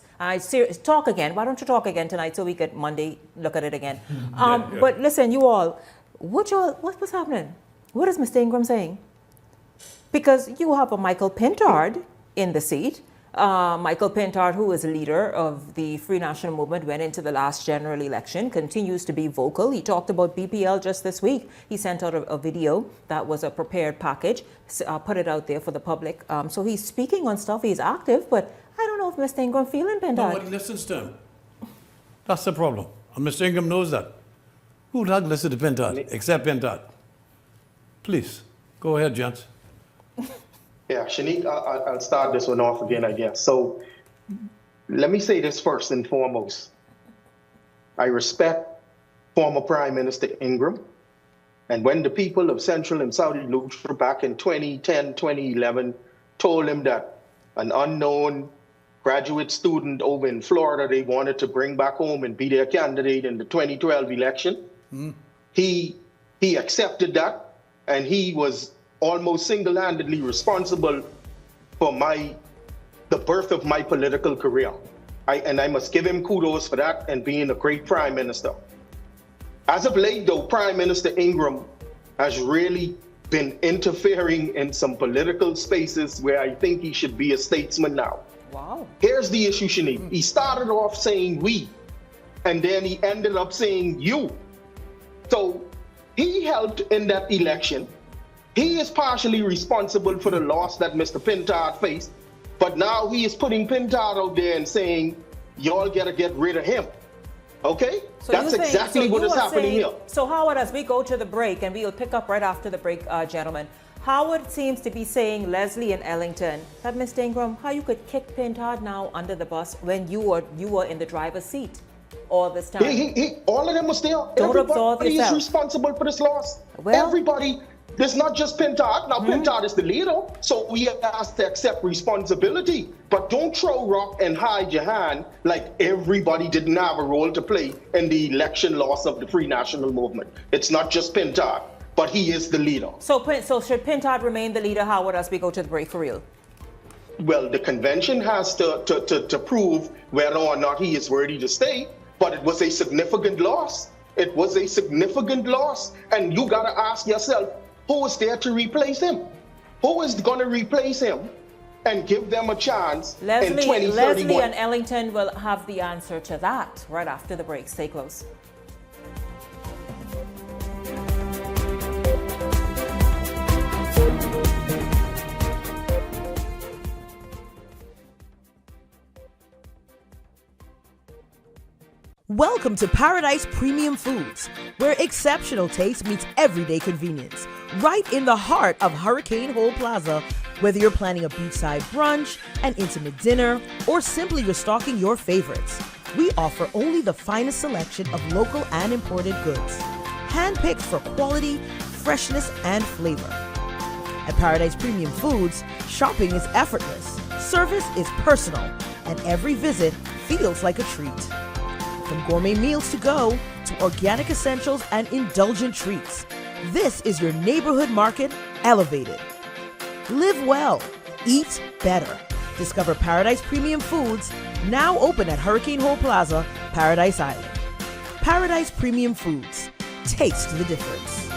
Talk again. Why don't you talk again tonight so we could Monday look at it again? But listen, you all, what's happening? What is Mr. Ingram saying? Because you have a Michael Pintard in the seat, Michael Pintard, who is a leader of the Free National Movement, went into the last general election, continues to be vocal. He talked about BPL just this week. He sent out a video that was a prepared package, put it out there for the public. So he's speaking on stuff. He's active, but I don't know if Mr. Ingram feeling Pintard. Nobody listens to him. That's the problem. And Mr. Ingram knows that. Who would not listen to Pintard except Pintard? Please, go ahead, gents. Yeah, Shanique, I'll start this one off again, I guess. So let me say this first and foremost. I respect former Prime Minister Ingram. And when the people of Central and South Lutra back in 2010, 2011 told him that an unknown graduate student over in Florida they wanted to bring back home and be their candidate in the 2012 election, he accepted that, and he was almost single-handedly responsible for the birth of my political career. And I must give him kudos for that and being a great prime minister. As of late, though, Prime Minister Ingram has really been interfering in some political spaces where I think he should be a statesman now. Wow. Here's the issue, Shanique. He started off saying we, and then he ended up saying you. So he helped in that election. He is partially responsible for the loss that Mr. Pintard faced, but now he is putting Pintard out there and saying, y'all gotta get rid of him. Okay? So that's exactly what is happening here. So Howard, as we go to the break, and we'll pick up right after the break, gentlemen, Howard seems to be saying, Leslie and Ellington, that Mr. Ingram, how you could kick Pintard now under the bus when you were in the driver's seat all this time. All of them was there. Don't absolve Everybody is yourself. responsible for this loss. Well, everybody. There's not just Pintard. Now, Pintard is the leader, so we have to accept responsibility. But don't throw rock and hide your hand like everybody didn't have a role to play in the election loss of the Free National Movement. It's not just Pintard, but he is the leader. So should Pintard remain the leader, Howard, as we go to the break for real? Well, the convention has to prove whether or not he is worthy to stay, but it was a significant loss. It was a significant loss. And you got to ask yourself, who is there to replace him? Who is going to replace him and give them a chance in 2031? Leslie and Ellington will have the answer to that right after the break. Stay close. Welcome to Paradise Premium Foods, where exceptional taste meets everyday convenience. Right in the heart of Hurricane Hole Plaza, whether you're planning a beachside brunch, an intimate dinner, or simply restocking your favorites, we offer only the finest selection of local and imported goods, handpicked for quality, freshness, and flavor. At Paradise Premium Foods, shopping is effortless, service is personal, and every visit feels like a treat. From gourmet meals to go to organic essentials and indulgent treats, this is your neighborhood market elevated. Live well, eat better. Discover Paradise Premium Foods, now open at Hurricane Hole Plaza, Paradise Island. Paradise Premium Foods, taste the difference.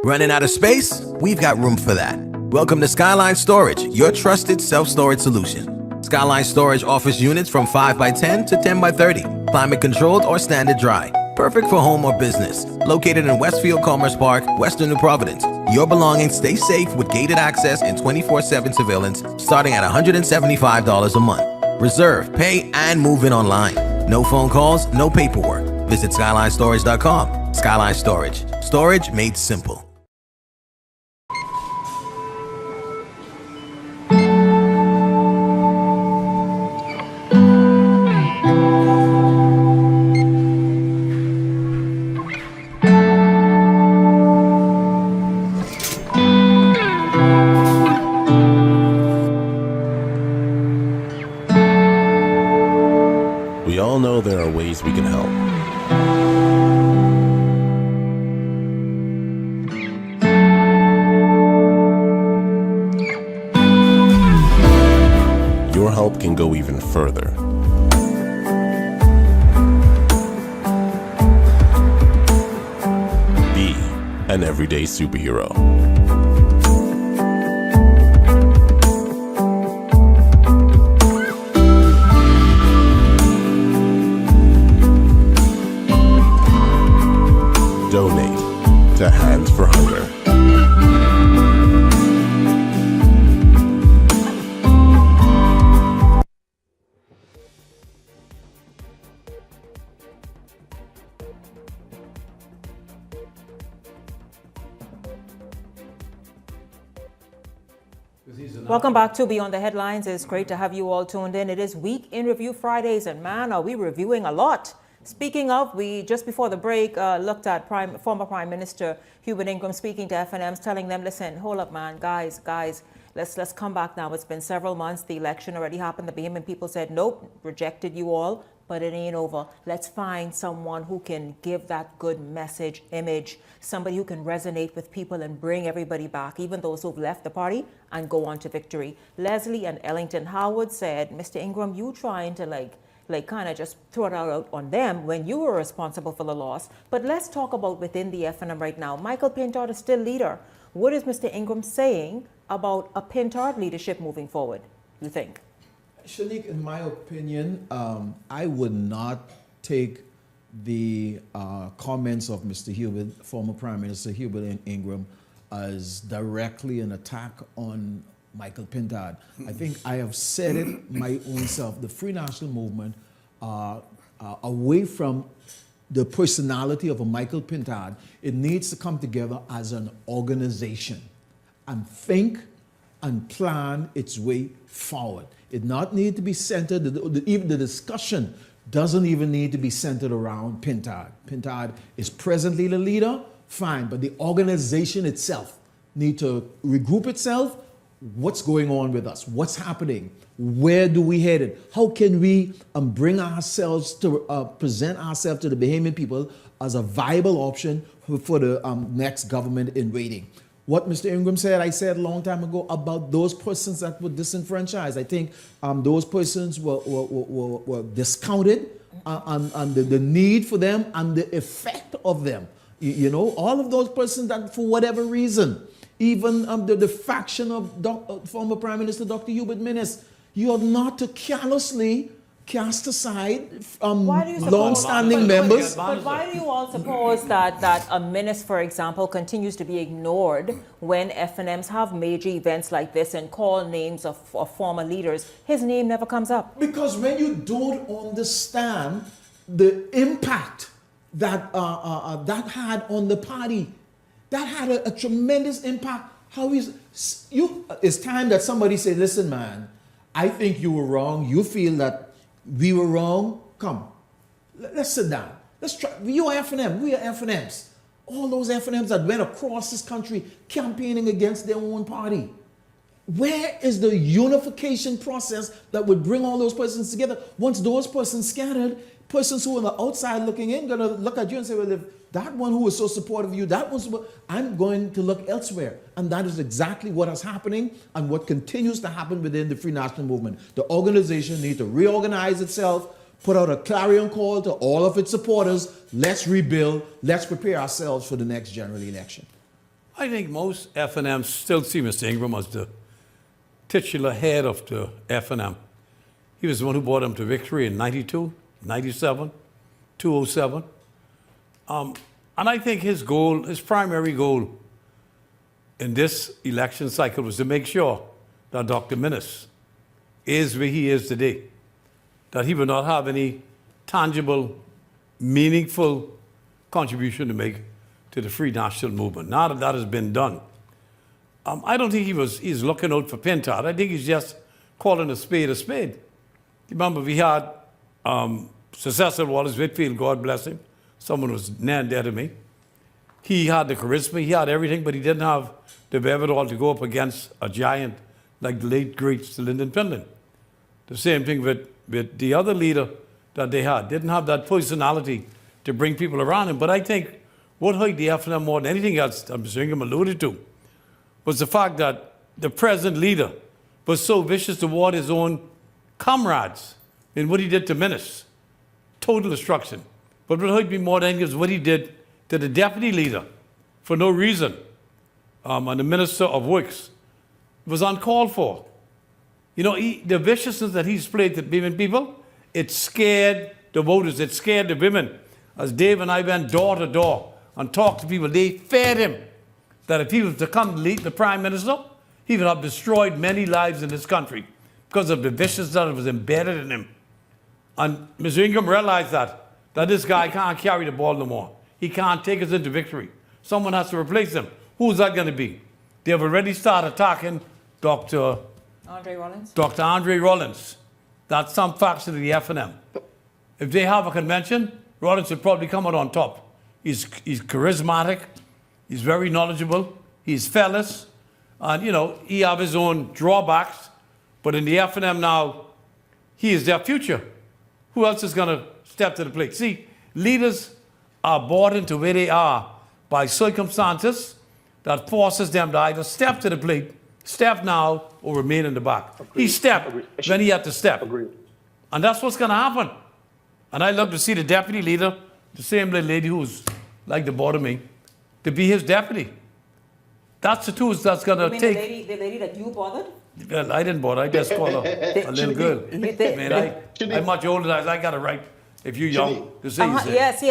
Running out of space? We've got room for that. Welcome to Skyline Storage, your trusted self-storage solution. Skyline Storage offers units from 5x10 to 10x30, climate-controlled or standard dry. Perfect for home or business. Located in Westfield Commerce Park, Western New Providence. Your belongings stay safe with gated access and 24/7 surveillance starting at $175 a month. Reserve, pay, and move in online. No phone calls, no paperwork. Visit SkylineStorage.com. Skyline Storage. Storage made simple. We all know there are ways we can help. Your help can go even further. Be an everyday superhero. Welcome back to Beyond the Headlines. It's great to have you all tuned in. It is Week in Review Fridays, and man, are we reviewing a lot. Speaking of, we just before the break looked at former Prime Minister Hubert Ingram speaking to FNMs, telling them, listen, hold up, man, guys, let's come back now. It's been several months. The election already happened. The Bahamian people said, nope, rejected you all, but it ain't over. Let's find someone who can give that good message, image, somebody who can resonate with people and bring everybody back, even those who've left the party, and go on to victory. Leslie and Ellington Howard said, Mr. Ingram, you trying to like kind of just throw it out on them when you were responsible for the loss. But let's talk about within the FNM right now. Michael Pintard is still leader. What is Mr. Ingram saying about a Pintard leadership moving forward, you think? Shanique, in my opinion, I would not take the comments of Mr. Hubert, former Prime Minister Hubert Ingram, as directly an attack on Michael Pintard. I think I have said it my own self. The Free National Movement, away from the personality of a Michael Pintard, it needs to come together as an organization and think and plan its way forward. It not need to be centered, even the discussion doesn't even need to be centered around Pintard. Pintard is presently the leader, fine, but the organization itself need to regroup itself. What's going on with us? What's happening? Where do we headed? How can we bring ourselves to present ourselves to the Bahamian people as a viable option for the next government in waiting? What Mr. Ingram said, I said a long time ago about those persons that were disenfranchised. I think those persons were discounted on the need for them and the effect of them. You know, all of those persons that for whatever reason, even the faction of former Prime Minister Dr. Hubert Minnis, you are not to callously cast aside long-standing members. But why do you all suppose that a Minnis, for example, continues to be ignored when FNMs have major events like this and call names of former leaders? His name never comes up. Because when you don't understand the impact that that had on the party, that had a tremendous impact. It's time that somebody say, listen, man, I think you were wrong. You feel that we were wrong. Come, let's sit down. Let's try. You are FNM. We are FNMs. All those FNMs that went across this country campaigning against their own party. Where is the unification process that would bring all those persons together? Once those persons scattered, persons who are on the outside looking in gonna look at you and say, well, if that one who was so supportive of you, I'm going to look elsewhere. And that is exactly what is happening and what continues to happen within the Free National Movement. The organization needs to reorganize itself, put out a clarion call to all of its supporters. Let's rebuild. Let's prepare ourselves for the next general election. I think most FNMs still see Mr. Ingram as the titular head of the FNM. He was the one who brought them to victory in 92, 97, 2007. And I think his goal, his primary goal in this election cycle was to make sure that Dr. Minnis is where he is today, that he will not have any tangible, meaningful contribution to make to the Free National Movement. Now that that has been done, I don't think he's looking out for Pintard. I think he's just calling a spade a spade. Remember, we had successor Wallace Whitfield, God bless him. Someone was near and dear to me. He had the charisma, he had everything, but he didn't have the wherewithal to go up against a giant like the late, great Lyndon Finland. The same thing with the other leader that they had. Didn't have that personality to bring people around him. But I think what hurt the FNM more than anything else, I'm saying him alluded to, was the fact that the present leader was so vicious toward his own comrades in what he did to Minnis. Total destruction. But what hurt me more than anything is what he did to the deputy leader for no reason, and the Minister of Works. It was uncalled for. You know, the viciousness that he displayed to women people, it scared the voters, it scared the women. As Dave and I went door to door and talked to people, they feared him that if he was to come to lead the Prime Minister, he would have destroyed many lives in this country because of the viciousness that was embedded in him. And Mr. Ingram realized that this guy can't carry the ball no more. He can't take us into victory. Someone has to replace him. Who's that going to be? They have already started attacking Dr. Andre Rollins. That's some faction of the F&M. If they have a convention, Rollins would probably come out on top. He's charismatic. He's very knowledgeable. He's fearless. And, he have his own drawbacks. But in the F&M now, he is their future. Who else is going to step to the plate? See, leaders are brought into where they are by circumstances that forces them to either step to the plate, step now, or remain in the back. He stepped when he had to step. And that's what's going to happen. And I love to see the deputy leader, the same little lady who's like the board of me, to be his deputy. That's the tools that's going to take. The lady that you bothered? Well, I didn't bother. I just called her a little girl. I'm much older than I got a right, if you're young, to say you say. Yes.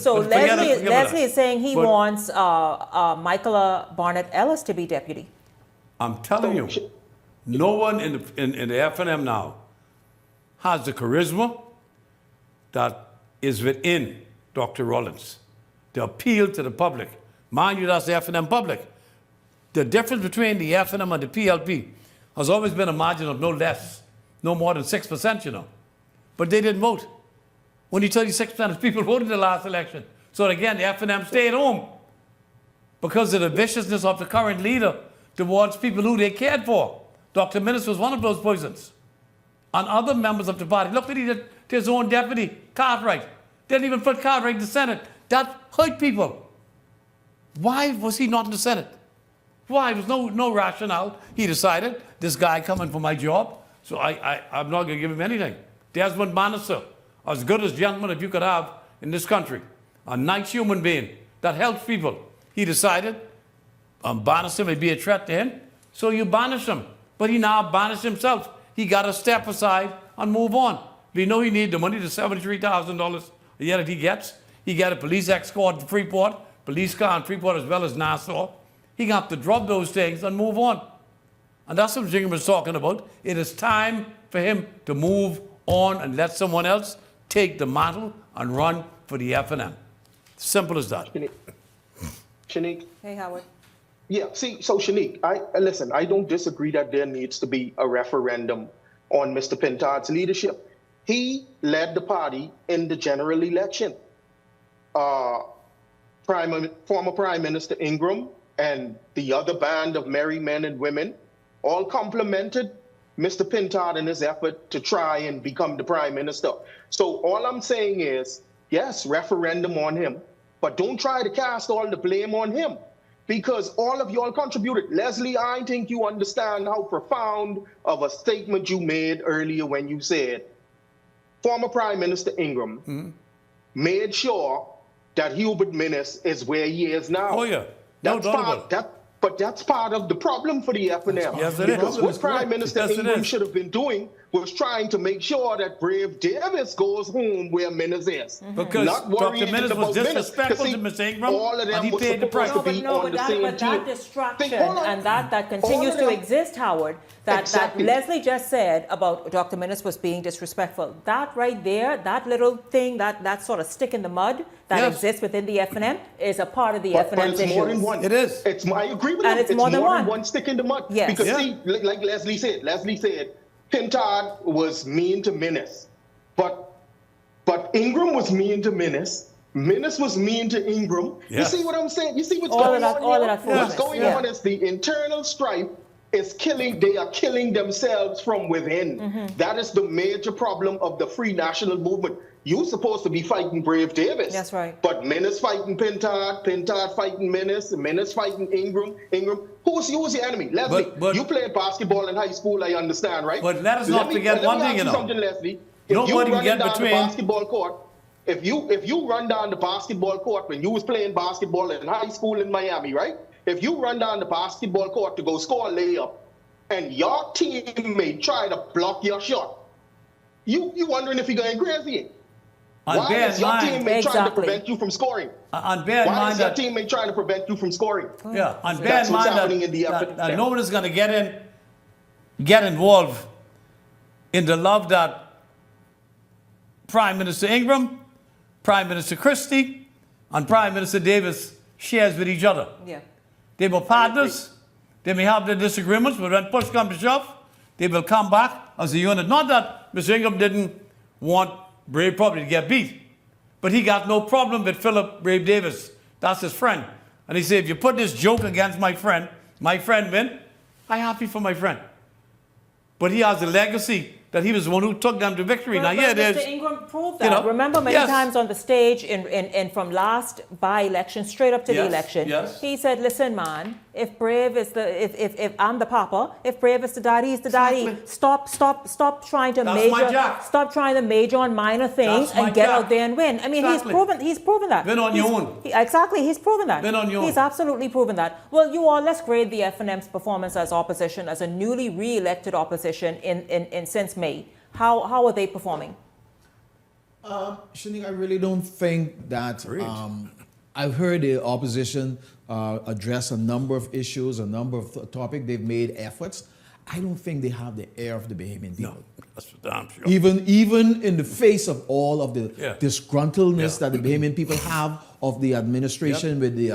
Leslie is saying he wants Michaela Barnett Ellis to be deputy. I'm telling you, no one in the F&M now has the charisma that is within Dr. Rollins to appeal to the public. Mind you, that's the F&M public. The difference between the F&M and the PLP has always been a margin of no more than 6%, But they didn't vote. Only 36% of people voted in the last election. So again, the F&M stayed home because of the viciousness of the current leader towards people who they cared for. Dr. Minnis was one of those persons. And other members of the party. Look what he did to his own deputy, Cartwright. Didn't even put Cartwright in the Senate. That hurt people. Why was he not in the Senate? Why? There was no rationale. He decided, this guy coming for my job, so I'm not going to give him anything. Desmond Bannister, as good as gentleman if you could have in this country. A nice human being that helps people. He decided Bannister may be a threat to him, so you banish him. But he now banished himself. He got to step aside and move on. We know he needs the money, the $73,000 a year that he gets. He got a police escort in Freeport, police car in Freeport as well as Nassau. He got to drop those things and move on. And that's what Jingham was talking about. It is time for him to move on and let someone else take the mantle and run for the F&M. Simple as that. Shanique. Hey, Howard. Yeah, see, so Shanique, I don't disagree that there needs to be a referendum on Mr. Pintard's leadership. He led the party in the general election. Former Prime Minister Ingram and the other band of merry men and women all complimented Mr. Pintard in his effort to try and become the Prime Minister. So all I'm saying is, yes, referendum on him, but don't try to cast all the blame on him because all of y'all contributed. Leslie, I think you understand how profound of a statement you made earlier when you said former Prime Minister Ingram made sure that Hubert Minnis is where he is now. Oh, yeah. No doubt about it. But that's part of the problem for the F&M. Yes, it is. Because what Prime Minister Ingram should have been doing was trying to make sure that Brave Davis goes home where Minnis is. Because Dr. Minnis was disrespectful to Mr. Ingram, and he paid the price. But that distraction and that continues to exist, Howard, that Leslie just said about Dr. Minnis was being disrespectful. That right there, that little thing, that sort of stick in the mud that exists within the F&M is a part of the F&M's issues. More than one. It is. I agree with and you. It's more than one stick in the mud. Yes. Because see, like Leslie said, Pintard was mean to Minnis. But Ingram was mean to Minnis. Minnis was mean to Ingram. Yes. You see what I'm saying? You see what's going on here? What's going Yeah. on is the internal strife is they are killing themselves from within. That is the major problem of the Free National Movement. You're supposed to be fighting Brave Davis. That's right. But Minnis fighting Pintard fighting Minnis fighting Ingram. Who's the enemy? Leslie, but you played basketball in high school, I understand, right? But let us not forget one thing, something, Leslie. If nobody you can get down between the basketball court, if you run down the basketball court when you was playing basketball in high school in Miami, right? If you run down the basketball court to go score a layup and your teammate try to block your shot, you wondering if you're going crazy. Why is your teammate trying to prevent you from scoring? Why is your teammate trying to prevent you from scoring? Yeah, and bear in mind that nobody's going to get involved in the love that Prime Minister Ingram, Prime Minister Christie, and Prime Minister Davis shares with each other. Yeah. They were partners. They may have their disagreements, but when push comes to shove, they will come back as a unit. Not that Mr. Ingram didn't want Brave probably to get beat, but he got no problem with Philip Brave Davis. That's his friend. And he said, if you put this joke against my friend win, I'm happy for my friend. But he has a legacy that he was the one who took them to victory. Well, now, yeah, there's... Mr. Ingram proved that. Remember many times on the stage and from last by-election straight up to the election, he said, listen, man, if Brave is if I'm the papa, if Brave is the daddy, he's the daddy. Stop trying to stop trying to major on minor things and get out there and win. I mean, he's proven that. Win on your own. Exactly, he's proven that. Win on your own. He's absolutely proven that. Well, you all, let's grade the F&M's performance as opposition, as a newly re-elected opposition in since May. How are they performing? Shanique, I really don't think that. I've heard the opposition address a number of issues, a number of topics. They've made efforts. I don't think they have the air of the Bahamian people. No, that's for damn sure. Even in the face of all of the disgruntledness that the Bahamian people have of the administration with the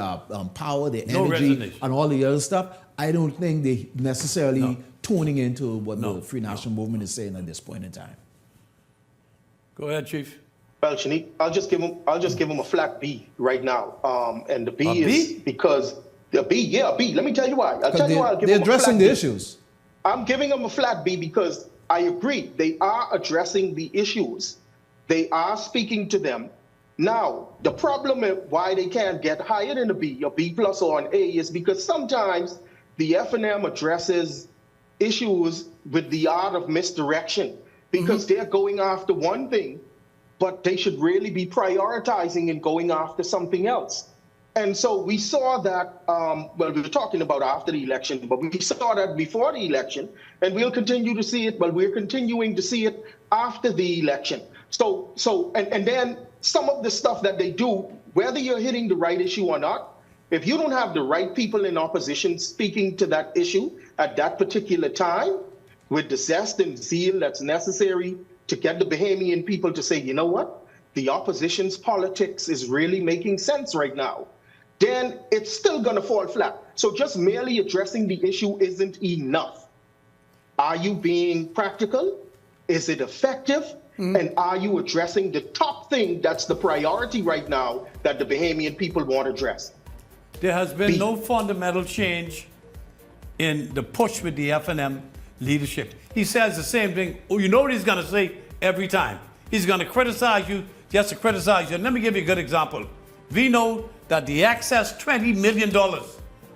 power, the energy, and all the other stuff, I don't think they necessarily tuning into what the Free National Movement is saying at this point in time. Go ahead, Chief. Well, Shanique, I'll just give him a flat B right now. And the B is because the B. Let me tell you why. I'll tell you why. They're addressing the issues. I'm giving them a flat B because I agree. They are addressing the issues. They are speaking to them. Now, the problem is why they can't get higher than a B, or B plus or an A, is because sometimes the F&M addresses issues with the art of misdirection because they're going after one thing, but they should really be prioritizing and going after something else. And so we saw that, well, we were talking about after the election, but we saw that before the election, and we'll continue to see it, but we're continuing to see it after the election. And then some of the stuff that they do, whether you're hitting the right issue or not, if you don't have the right people in opposition speaking to that issue at that particular time, with the zest and zeal that's necessary to get the Bahamian people to say, you know what, the opposition's politics is really making sense right now, then it's still going to fall flat. So just merely addressing the issue isn't enough. Are you being practical? Is it effective? And are you addressing the top thing that's the priority right now that the Bahamian people want addressed? There has been no fundamental change in the push with the F&M leadership. He says the same thing. Oh, you know what he's going to say every time? He's going to criticize you just to criticize you. And let me give you a good example. We know that the excess $20 million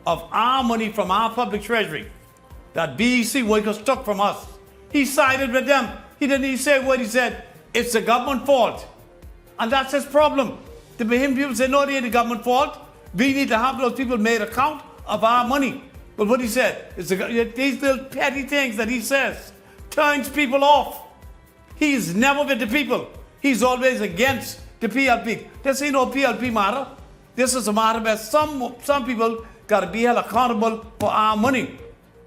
of our money from our public treasury that BEC workers took from us, he sided with them. He didn't even say what he said. It's the government fault. And that's his problem. The Bahamian people say, no, it ain't the government fault. We need to have those people made account of our money. But what he said, is these little petty things that he says turns people off. He's never with the people. He's always against the PLP. This ain't no PLP matter. This is a matter where some people got to be held accountable for our money.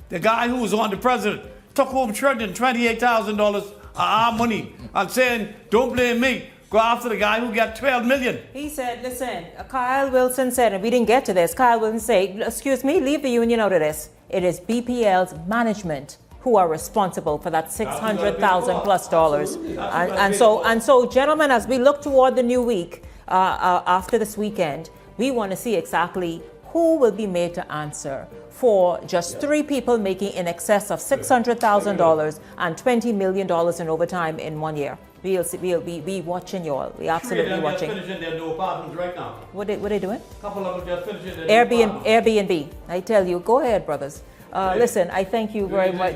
The guy who was on the president took home $28,000 of our money and saying, don't blame me. Go after the guy who got $12 million. He said, listen, Kyle Wilson said, and we didn't get to this, Kyle Wilson said, excuse me, leave the union out of this. It is BPL's management who are responsible for that $600,000 plus dollars. And so, gentlemen, as we look toward the new week, after this weekend, we want to see exactly who will be made to answer for just 3 people making in excess of $600,000 and $20 million in overtime in 1 year. We'll be watching you all. We're absolutely watching. Finishing their new apartments right now. What they doing? A couple of them just finishing their Airbnb. I tell you, go ahead, brothers. Listen, I thank you very much.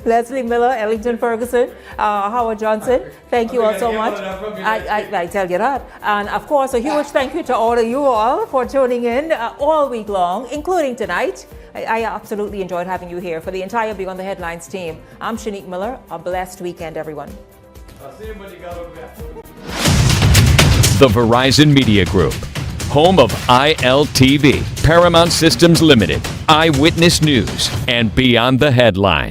Leslie Miller, Ellington Ferguson, Howard Johnson, thank you all so much. I tell you that. And of course, a huge thank you to all of you all for tuning in all week long, including tonight. I absolutely enjoyed having you here. For the entire Beyond the Headlines team, I'm Shanique Miller. A blessed weekend, everyone. The Verizon Media Group, home of ILTV, Paramount Systems Limited, Eyewitness News, and Beyond the Headlines.